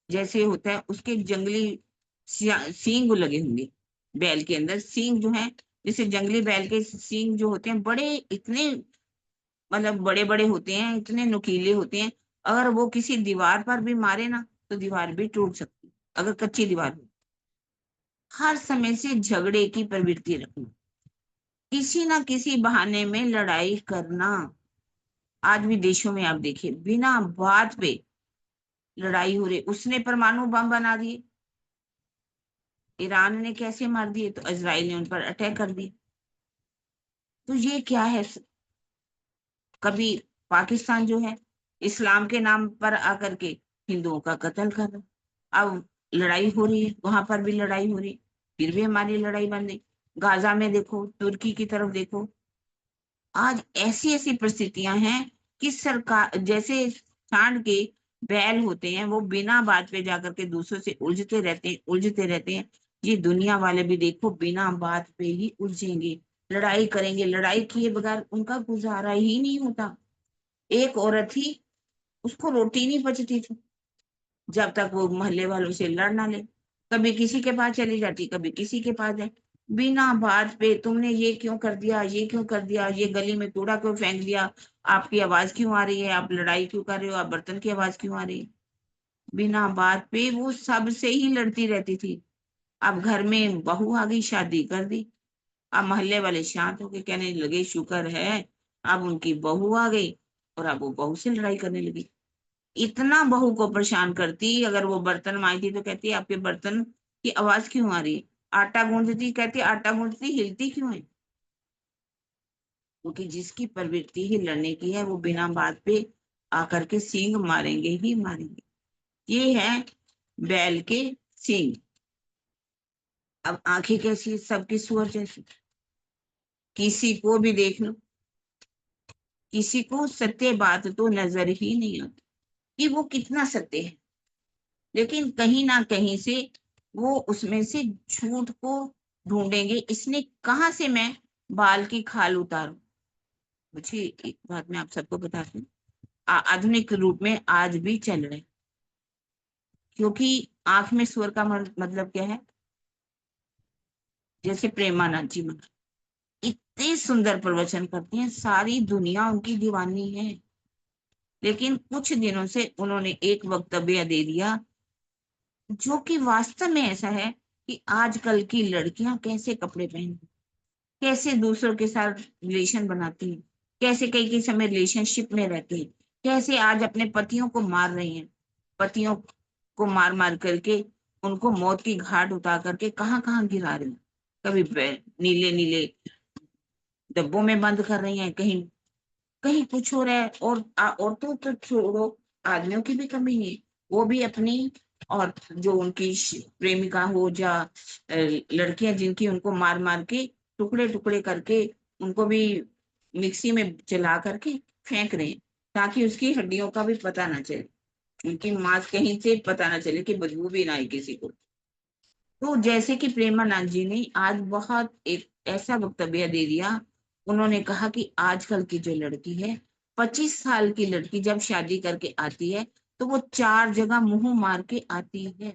जैसे होता है, उसके जंगली सींग लगे होंगे। बैल के अंदर सींग जो है, जैसे जंगली बैल के सींग जो होते हैं, बड़े इतने, मतलब बड़े बड़े होते हैं, इतने नुकीले होते हैं। अगर वो किसी दीवार पर भी मारे ना, तो दीवार भी टूट सकती है, अगर कच्ची दीवार हो। हर समय से झगड़े की प्रवृत्ति रखना, किसी ना किसी बहाने में लड़ाई करना। आज भी देशों में आप देखिए, बिना बात पे लड़ाई हो रही। उसने परमाणु बम बना दिए, ईरान ने कैसे मार दिए, तो इजराइल ने उन पर अटैक कर दिया। तो ये क्या है? कभी पाकिस्तान जो है, इस्लाम के नाम पर आकर के हिंदुओं का कत्ल कर रहा। अब लड़ाई हो रही है, वहां पर भी लड़ाई हो रही है, फिर भी हमारी लड़ाई बंद नहीं। गाजा में देखो, तुर्की की तरफ देखो। आज ऐसी ऐसी परिस्थितियां हैं कि सरकार जैसे सांड के बैल होते हैं, वो बिना बात पे जाकर के दूसरों से उलझते रहते हैं, उलझते रहते हैं। ये दुनिया वाले भी देखो, बिना बात पे ही उलझेंगे, लड़ाई करेंगे। लड़ाई किए बगैर उनका गुजारा ही नहीं होता। एक औरत थी, उसको रोटी नहीं पचती थी जब तक वो मोहल्ले वालों से लड़ ना ले। कभी किसी के पास चली जाती, कभी किसी के पास जाए, बिना बात पे तुमने ये क्यों कर दिया, ये क्यों कर दिया, ये गली में कूड़ा क्यों फेंक दिया, आपकी आवाज क्यों आ रही है, आप लड़ाई क्यों कर रहे हो, आप बर्तन की आवाज क्यों आ रही है। बिना बात पे वो सबसे ही लड़ती रहती थी। अब घर में बहू आ गई, शादी कर दी। अब मोहल्ले वाले शांत होके कहने लगे, शुक्र है अब उनकी बहू आ गई। और अब वो बहू से लड़ाई करने लगी। इतना बहू को परेशान करती, अगर वो बर्तन मांजती तो कहती आपके बर्तन की आवाज क्यों आ रही है। आटा गूंथती, कहती आटा गूंथती हिलती क्यों है। क्योंकि जिसकी प्रवृत्ति ही लड़ने की है, वो बिना बात पे आकर के सींग मारेंगे ही मारेंगे। ये है बैल के सींग। अब आंखें कैसी है? सबकी सुअर जैसी। किसी को भी देख लो, किसी को सत्य बात तो नजर ही नहीं आती कि वो कितना सत्य है। लेकिन कहीं ना कहीं से वो उसमें से झूठ को ढूंढेंगे, इसने कहाँ से मैं बाल की खाल उतारूं। मुझे एक बात मैं आप सबको बताती हूँ, आधुनिक रूप में आज भी चल रहे हैं। क्योंकि आंख में सुअर का मतलब क्या है? जैसे प्रेमानंद जी महाराज इतने सुंदर प्रवचन करते हैं, सारी दुनिया उनकी दीवानी है। लेकिन कुछ दिनों से उन्होंने एक वक्तव्य दे दिया, जो कि वास्तव में ऐसा है कि आजकल की लड़कियां कैसे कपड़े पहनती, कैसे दूसरों के साथ रिलेशन बनाती हैं, कैसे कई कई समय रिलेशनशिप में रहती हैं, कैसे आज अपने पतियों को मार रही हैं, पतियों को मार मार करके उनको मौत की घाट उतार करके कहाँ कहाँ गिरा रही हैं। कभी नीले नीले डब्बों में बंद कर रही हैं, कहीं कहीं कुछ हो रहा है। और औरतों तो छोड़ो, आदमियों की भी कमी है। वो भी अपनी, और जो उनकी प्रेमिका हो या लड़कियां जिनकी, उनको मार मार के टुकड़े टुकड़े करके उनको भी मिक्सी में चला करके फेंक रहे हैं, ताकि उसकी हड्डियों का भी पता ना चले, उनकी मांस कहीं से पता ना चले, कि बदबू भी ना आए किसी को। तो जैसे कि प्रेमानंद जी ने आज बहुत एक ऐसा वक्तव्य दे दिया। उन्होंने कहा कि आजकल की जो लड़की है, 25 साल की लड़की जब शादी करके आती है, तो वो 4 जगह मुंह मार के आती है।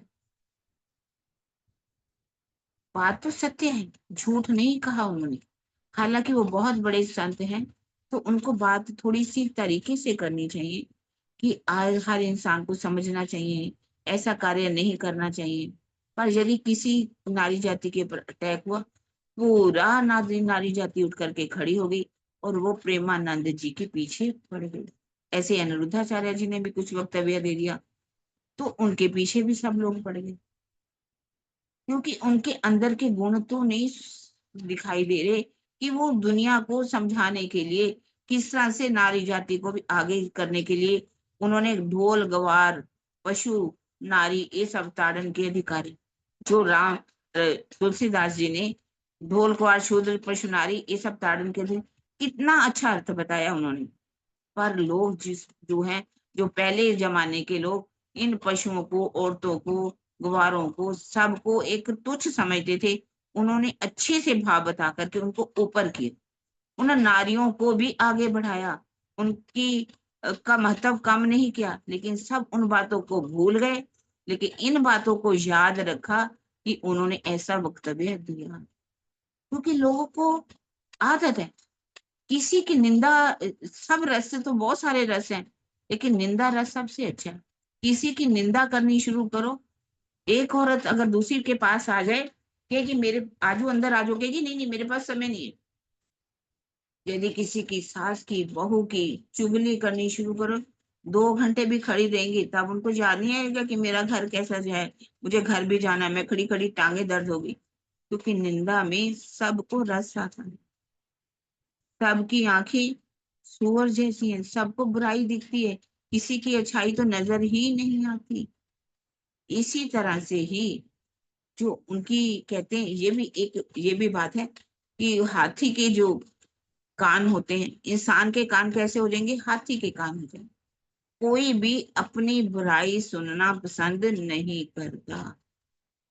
बात तो सत्य है, झूठ नहीं कहा उन्होंने। हालांकि वो बहुत बड़े संत हैं, तो उनको बात थोड़ी सी तरीके से करनी चाहिए, कि आज हर इंसान को समझना चाहिए, ऐसा कार्य नहीं करना चाहिए। पर यदि किसी नारी जाति के ऊपर अटैक हुआ, पूरा नारी नारी जाति उठ करके खड़ी हो गई, और वो प्रेमानंद जी के पीछे पड़ गई। ऐसे अनिरुद्धाचार्य जी ने भी कुछ वक्तव्य दे दिया, तो उनके पीछे भी सब लोग पड़ गए। क्योंकि उनके अंदर के गुण तो नहीं दिखाई दे रहे, कि वो दुनिया को समझाने के लिए किस तरह से नारी जाति को भी आगे करने के लिए उन्होंने ढोल गवार पशु नारी ये सब ताड़न के अधिकारी, जो तुलसीदास जी ने ढोल गवार शूद्र पशु नारी ये सब ताड़न के लिए, कितना अच्छा अर्थ बताया उन्होंने। पर लोग जो हैं, जो पहले जमाने के लोग, इन पशुओं को, औरतों को गुवारों को, सबको एक तुच्छ समझते थे। उन्होंने अच्छे से भाव बता करके उनको ऊपर किया। उन्होंने नारियों को भी आगे बढ़ाया, उनकी का महत्व कम नहीं किया, लेकिन सब उन बातों को भूल गए। लेकिन इन बातों को याद रखा कि उन्होंने ऐसा वक्तव्य दिया, क्योंकि लोगों को आदत है किसी की निंदा। सब रस से तो बहुत सारे रस हैं, लेकिन निंदा रस सबसे अच्छा है। किसी की निंदा करनी शुरू करो। एक औरत अगर दूसरी के पास आ जाए, कहेगी मेरे आजू अंदर आ जाओ, कहेगी नहीं नहीं मेरे पास समय नहीं है। यदि किसी की सास की, बहू की चुगली करनी शुरू करो, 2 घंटे भी खड़ी रहेंगी, तब उनको याद नहीं आएगा कि मेरा घर कैसा है, मुझे घर भी जाना है, मैं खड़ी खड़ी टांगे दर्द होगी। क्योंकि निंदा में सबको रस आता है। सबकी आंखें सूअर जैसी हैं, सबको बुराई दिखती है, किसी की अच्छाई तो नजर ही नहीं आती। इसी तरह से ही जो उनकी कहते हैं, ये भी बात है कि हाथी के जो कान होते हैं, इंसान के कान कैसे हो जाएंगे, हाथी के कान हो जाएंगे। कोई भी अपनी बुराई सुनना पसंद नहीं करता।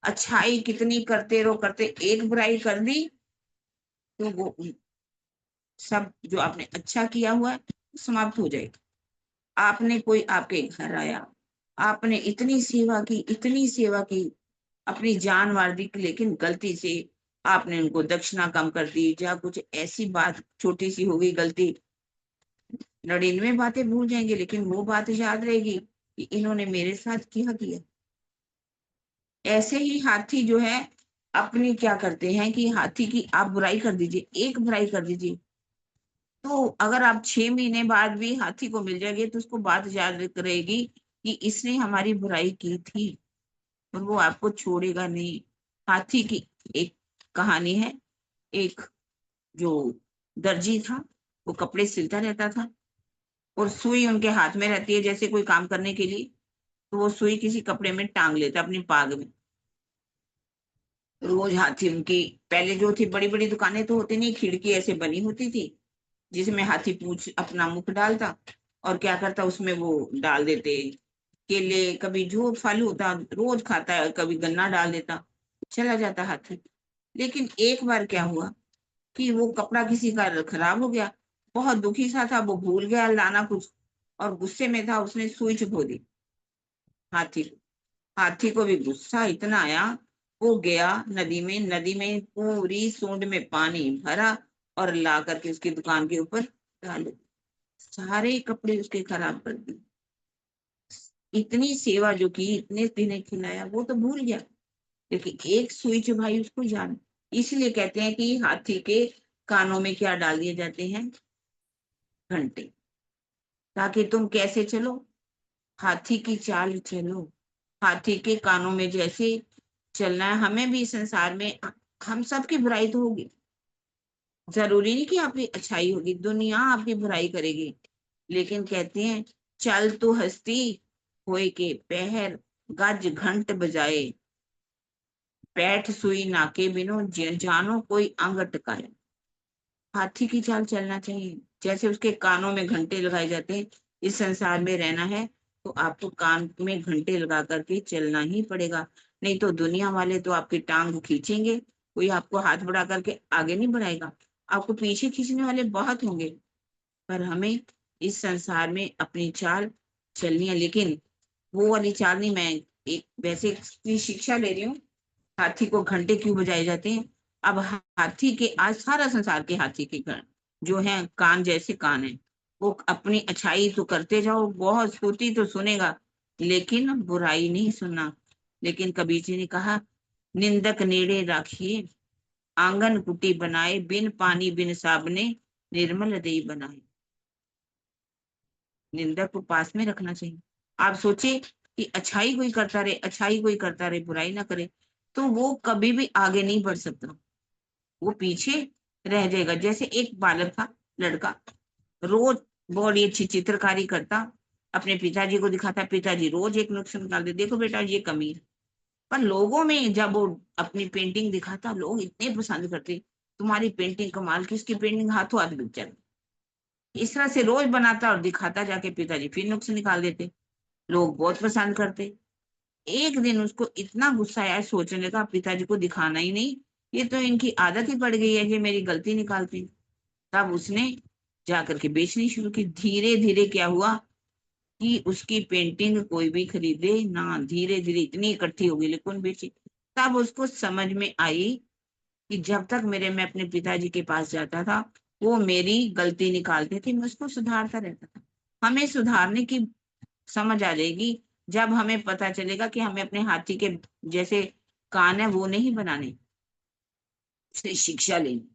अच्छाई कितनी करते रहो, करते एक बुराई कर दी तो वो सब जो आपने अच्छा किया हुआ है समाप्त हो जाएगा। आपने कोई आपके घर आया, आपने इतनी सेवा की, इतनी सेवा की, अपनी जान मार दी, लेकिन गलती से आपने उनको दक्षिणा कम कर दी, या कुछ ऐसी बात छोटी सी हो गई गलती, 99 बातें भूल जाएंगे, लेकिन वो बात याद रहेगी कि इन्होंने मेरे साथ क्या किया। ऐसे ही हाथी जो है अपनी क्या करते हैं कि हाथी की आप बुराई कर दीजिए, एक बुराई कर दीजिए, तो अगर आप 6 महीने बाद भी हाथी को मिल जाएंगे तो उसको बात याद रहेगी कि इसने हमारी बुराई की थी, और वो आपको छोड़ेगा नहीं। हाथी की एक कहानी है। एक जो दर्जी था, वो कपड़े सिलता रहता था, और सुई उनके हाथ में रहती है जैसे कोई काम करने के लिए, तो वो सुई किसी कपड़े में टांग लेता अपनी पाग में। रोज हाथी उनकी, पहले जो थी बड़ी बड़ी दुकानें तो होती नहीं, खिड़की ऐसे बनी होती थी जिसमें हाथी पूछ अपना मुख डालता, और क्या करता उसमें वो डाल देते केले, कभी जो फल होता रोज खाता है, कभी गन्ना डाल देता, चला जाता हाथी। लेकिन एक बार क्या हुआ कि वो कपड़ा किसी का खराब हो गया, बहुत दुखी सा था, वो भूल गया लाना कुछ, और गुस्से में था, उसने सुई चुभो दी हाथी को। हाथी को भी गुस्सा इतना आया, वो गया नदी में, नदी में पूरी सूंड में पानी भरा और ला करके उसकी दुकान के ऊपर डाले, सारे कपड़े उसके खराब कर दिए। इतनी सेवा जो की, इतने दिने खिलाया, वो तो भूल गया, लेकिन एक सुई चुभाई उसको याद। इसलिए कहते हैं कि हाथी के कानों में क्या डाल दिए जाते हैं, घंटे, ताकि तुम कैसे चलो, हाथी की चाल चलो। हाथी के कानों में जैसे चलना है, हमें भी संसार में, हम सबकी बुराई तो होगी, जरूरी नहीं कि आपकी अच्छाई होगी, दुनिया आपकी बुराई करेगी, लेकिन कहते हैं चल तो हस्ती होए के पहर, गज घंट बजाए, बैठ सुई नाके बिनो, जानो कोई अंग टकाए। हाथी की चाल चलना चाहिए, जैसे उसके कानों में घंटे लगाए जाते हैं। इस संसार में रहना है तो आपको कान में घंटे लगा करके चलना ही पड़ेगा, नहीं तो दुनिया वाले तो आपकी टांग खींचेंगे, कोई आपको हाथ बढ़ा करके आगे नहीं बढ़ाएगा, आपको पीछे खींचने वाले बहुत होंगे। पर हमें इस संसार में अपनी चाल चलनी है, लेकिन वो वाली चाल नहीं। मैं एक वैसे की शिक्षा ले रही हूँ, हाथी को घंटे क्यों बजाए जाते हैं। अब हाथी के, आज सारा संसार के हाथी के जो है कान जैसे कान है, वो अपनी अच्छाई तो करते जाओ, बहुत स्तुति तो सुनेगा, लेकिन बुराई नहीं सुनना। लेकिन कबीर जी ने कहा, निंदक नेड़े राखिए, आंगन कुटी बनाए, बिन पानी बिन साबने, निर्मल देह बनाए। निंदक को पास में रखना चाहिए। आप सोचे कि अच्छाई कोई करता रहे, अच्छाई कोई करता रहे, बुराई ना करे, तो वो कभी भी आगे नहीं बढ़ सकता, वो पीछे रह जाएगा। जैसे एक बालक था, लड़का, रोज बड़ी अच्छी चित्रकारी करता, अपने पिताजी को दिखाता, पिताजी रोज एक नुक्स निकाल दे, देखो बेटा ये कमी है। पर लोगों में जब वो अपनी पेंटिंग दिखाता, लोग इतने पसंद करते, तुम्हारी पेंटिंग कमाल की, उसकी पेंटिंग हाथों हाथ बिक जाती। इस तरह से रोज बनाता और दिखाता, जाके पिताजी फिर नुक्स निकाल देते, लोग बहुत पसंद करते। एक दिन उसको इतना गुस्सा आया, सोचने लगा पिताजी को दिखाना ही नहीं, ये तो इनकी आदत ही पड़ गई है, ये मेरी गलती निकालती। तब उसने जाकर के बेचनी शुरू की। धीरे धीरे क्या हुआ कि उसकी पेंटिंग कोई भी खरीदे ना, धीरे धीरे इतनी इकट्ठी हो गई, लेकिन बेची। तब उसको समझ में आई कि जब तक मैं अपने पिताजी के पास जाता था, वो मेरी गलती निकालते थे, मैं उसको सुधारता रहता था। हमें सुधारने की समझ आ जाएगी जब हमें पता चलेगा कि हमें अपने हाथी के जैसे कान है वो नहीं बनाने, उससे शिक्षा लेनी।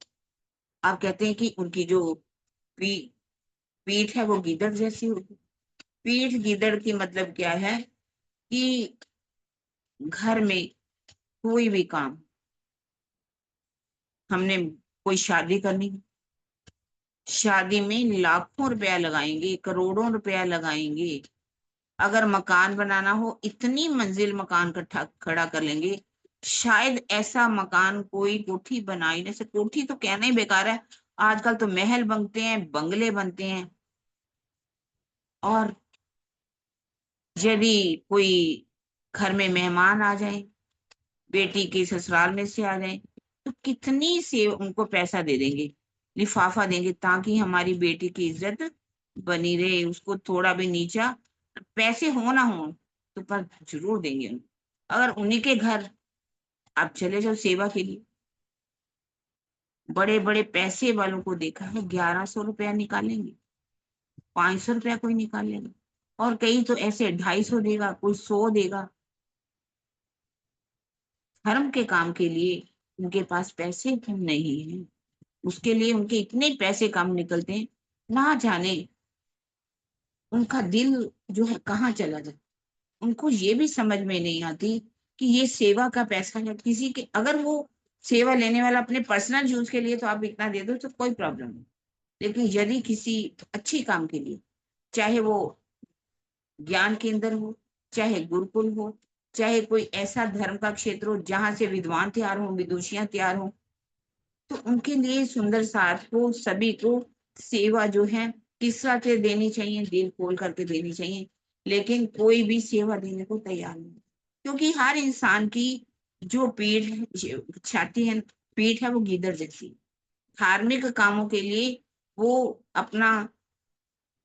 आप कहते हैं कि उनकी जो पी, पीठ है वो गीदड़ जैसी होगी। पीठ गीदड़ की मतलब क्या है कि घर में कोई भी काम, हमने कोई शादी करनी, शादी में लाखों रुपया लगाएंगे, करोड़ों रुपया लगाएंगे। अगर मकान बनाना हो, इतनी मंजिल मकान कट्ठा खड़ा कर लेंगे, शायद ऐसा मकान कोई कोठी बना ही नहीं सकता। कोठी तो कहना ही बेकार है, आजकल तो महल बनते हैं, बंगले बनते हैं। और यदि कोई घर में मेहमान आ जाए, बेटी के ससुराल में से आ जाए, तो कितनी से उनको पैसा दे देंगे, लिफाफा देंगे, ताकि हमारी बेटी की इज्जत बनी रहे, उसको थोड़ा भी नीचा, पैसे हो ना हो तो पर जरूर देंगे उनको। अगर उन्हीं के घर आप चले जाओ सेवा के लिए, बड़े बड़े पैसे वालों को देखा है, 1100 रुपया निकालेंगे, 500 रुपया कोई निकाल लेगा, और कई तो ऐसे 250 देगा, कोई 100 देगा। धर्म के काम के लिए उनके पास पैसे कम नहीं है, उसके लिए उनके इतने पैसे कम निकलते हैं, ना जाने उनका दिल जो है कहाँ चला जाए। उनको ये भी समझ में नहीं आती कि ये सेवा का पैसा है किसी के, अगर वो सेवा लेने वाला अपने पर्सनल यूज के लिए तो आप इतना दे दो तो कोई प्रॉब्लम नहीं। लेकिन यदि किसी अच्छी काम के लिए, चाहे वो ज्ञान केंद्र हो, चाहे गुरुकुल हो, चाहे कोई ऐसा धर्म का क्षेत्र हो जहां से विद्वान तैयार हो, विदुषियां तैयार हो, तो उनके लिए सुंदर साथ को, सभी को सेवा जो है किस तरह से देनी चाहिए, दिल खोल करके देनी चाहिए। लेकिन कोई भी सेवा देने को तैयार नहीं, क्योंकि हर इंसान की जो छाती है, पीठ है वो गीदड़ जैसी। धार्मिक कामों के लिए वो अपना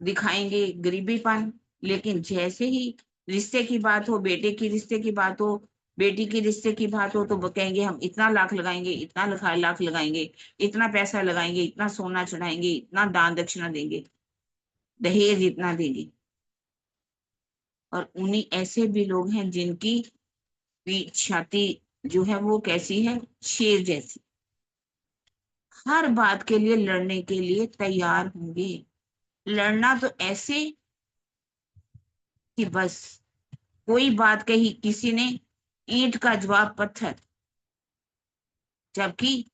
दिखाएंगे गरीबीपन, लेकिन जैसे ही रिश्ते की बात हो, बेटे की रिश्ते की बात हो, बेटी की रिश्ते की बात हो, तो वो कहेंगे हम इतना लाख लगाएंगे, इतना लाख लगाएंगे, इतना पैसा लगाएंगे, इतना सोना चढ़ाएंगे, इतना दान दक्षिणा देंगे, दहेज इतना देंगे। और उन्हीं ऐसे भी लोग हैं जिनकी छाती जो है वो कैसी है, शेर जैसी, हर बात के लिए लड़ने के लिए तैयार होंगे। लड़ना तो ऐसे कि बस कोई बात कही किसी ने, ईंट का जवाब पत्थर। जबकि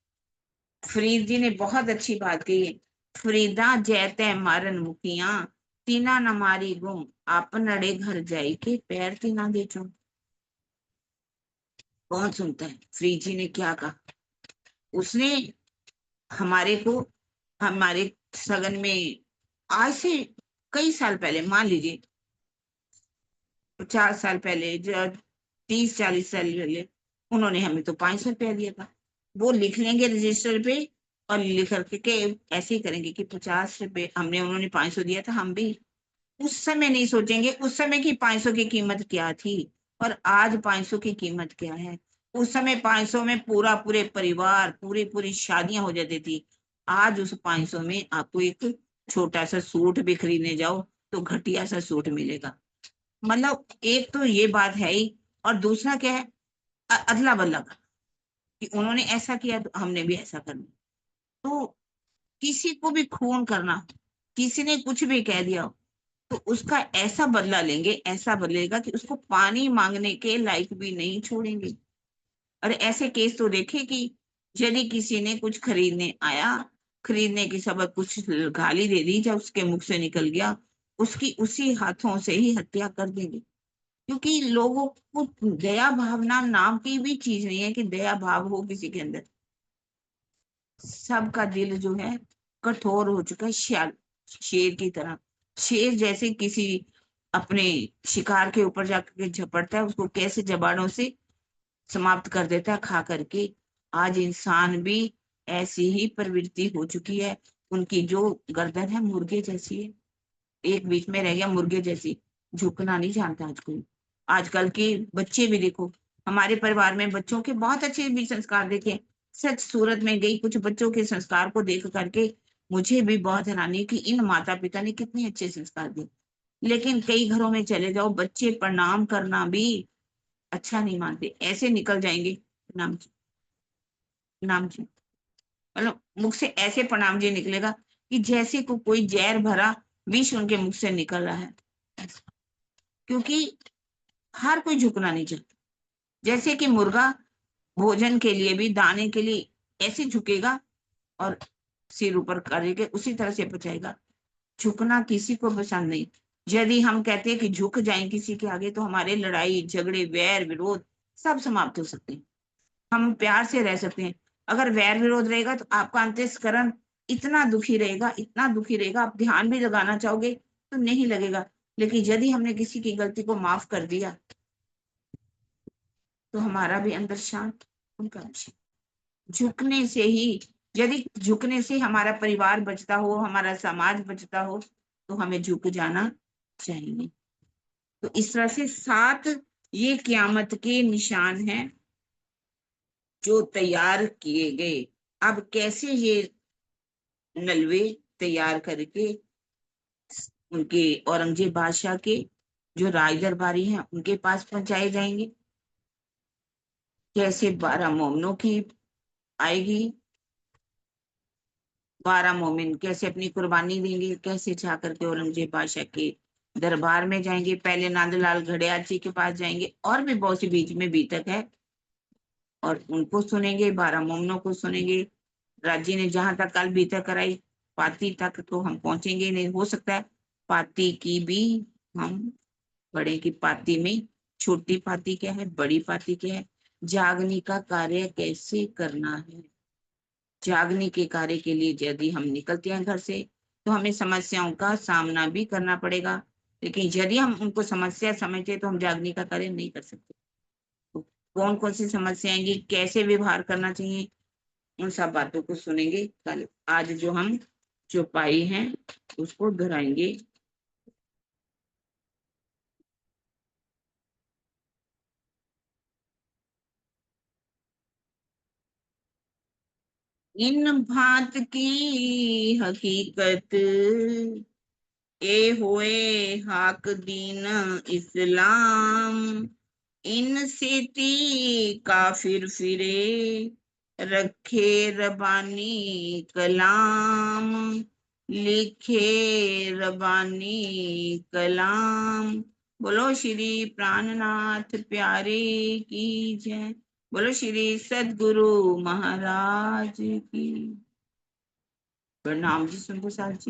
फरीद जी ने बहुत अच्छी बात कही है, फरीदा जैते मारन मुखिया, तीना न मारी गुम, आपन अड़े घर जाई के पैर तीना दे चुम। कौन सुनता है फरीद जी ने क्या कहा। उसने हमारे को, हमारे सगन में आज से कई साल पहले, मान लीजिए 50 साल पहले, जो 30-40 साल पहले, उन्होंने हमें तो 500 रुपया दिया था। वो लिख लेंगे रजिस्टर पे, और लिख करके के ऐसे ही करेंगे कि 50 रुपए हमने, उन्होंने 500 दिया था, हम भी। उस समय नहीं सोचेंगे उस समय की 500 की कीमत क्या थी और आज 500 की कीमत क्या है। उस समय 500 में पूरा पूरे परिवार, पूरी पूरी शादियां हो जाती थी। आज उस 500 में आपको एक छोटा सा सूट भी खरीदने जाओ तो घटिया सा सूट मिलेगा। मतलब एक तो ये बात है ही, और दूसरा क्या है, अदला बदला का, कि उन्होंने ऐसा किया तो हमने भी ऐसा करना। तो किसी को भी खून करना, किसी ने कुछ भी कह दिया हो, तो उसका ऐसा बदला लेंगे, ऐसा बदलेगा कि उसको पानी मांगने के लायक भी नहीं छोड़ेंगे। और ऐसे केस तो देखे कि यदि किसी ने कुछ खरीदने आया, खरीदने की सबब कुछ गाली दे दी, जब उसके मुख से निकल गया, उसकी उसी हाथों से ही हत्या कर देंगे। क्योंकि लोगों को दया भावना नाम की भी चीज नहीं है कि दया भाव हो किसी के अंदर। सबका दिल जो है कठोर हो चुका है, शेर की तरह। शेर जैसे किसी अपने शिकार के ऊपर जाकर के झपटता है, उसको कैसे जबाड़ों से समाप्त कर देता है खा करके। आज इंसान भी ऐसी ही प्रवृत्ति हो चुकी है, उनकी जो गर्दन है मुर्गे जैसी है, एक बीच में रह गया मुर्गे जैसी, झुकना नहीं जानता आज कोई। आजकल के बच्चे भी देखो, हमारे परिवार में बच्चों के बहुत अच्छे भी संस्कार देखे। सच सूरत में गई, कुछ बच्चों के संस्कार को देख करके मुझे भी बहुत हैरानी कि इन माता पिता ने कितने अच्छे संस्कार दिए। लेकिन कई घरों में चले जाओ, बच्चे प्रणाम करना भी अच्छा नहीं मानते, ऐसे निकल जाएंगे नाम जी, नाम जी, मतलब मुख से ऐसे प्रणाम जी निकलेगा कि जैसे को कोई जहर भरा विष उनके मुख से निकल रहा है। क्योंकि हर कोई झुकना नहीं चाहता। जैसे कि मुर्गा भोजन के लिए भी, दाने के लिए ऐसे झुकेगा और सिर ऊपर करके उसी तरह से पचाएगा। झुकना किसी को पसंद नहीं। यदि हम कहते हैं कि झुक जाएं किसी के आगे, तो हमारे लड़ाई झगड़े वैर विरोध सब समाप्त हो सकते हैं, हम प्यार से रह सकते हैं। अगर वैर विरोध रहेगा तो आपका अंतस्करण इतना दुखी रहेगा, इतना दुखी रहेगा, आप ध्यान भी लगाना चाहोगे तो नहीं लगेगा। लेकिन यदि हमने किसी की गलती को माफ कर दिया तो हमारा भी अंदर शांत, उनका भी शांत। झुकने से ही, यदि झुकने से हमारा परिवार बचता हो, हमारा समाज बचता हो, तो हमें झुक जाना चाहिए। तो इस तरह से 7 ये क़यामत के निशान हैं जो तैयार किए गए। अब कैसे ये नलवे तैयार करके उनके औरंगजेब बादशाह के जो राज दरबारी हैं उनके पास पहुंचाए जाएंगे, कैसे 12 मोमिनों की आएगी, 12 मोमिन कैसे अपनी कुर्बानी देंगे, कैसे जा करके औरंगजेब बादशाह के दरबार में जाएंगे। पहले नंदलाल घड़ियाल जी के पास जाएंगे, और भी बहुत सी बीच में बीतक है, और उनको सुनेंगे, 12 मोमिनों को सुनेंगे। राजी ने जहां तक कल बीतक कराई, पाती तक तो हम पहुंचेंगे नहीं। हो सकता है पाती की भी हम पढ़े कि पाती में छोटी पाती क्या है, बड़ी पाती क्या है, जागने का कार्य कैसे करना है। जागने के कार्य के लिए यदि हम निकलते हैं घर से, तो हमें समस्याओं का सामना भी करना पड़ेगा। लेकिन यदि हम उनको समस्या समझते तो हम जागने का कार्य नहीं कर सकते। तो कौन कौन सी समस्या आएंगी, कैसे व्यवहार करना चाहिए, उन सब बातों को सुनेंगे कल। आज जो हम चौपाई हैं उसको दोहराएंगे। इन भांत की हकीकत ए होए हाक दीन इस्लाम, इन सेती काफिर फिरे रखे रबानी कलाम, लिखे रबानी कलाम। बोलो श्री प्राणनाथ प्यारे की जय। बोलो श्री सदगुरु महाराज की। प्रणाम जी सुंदर साथ जी।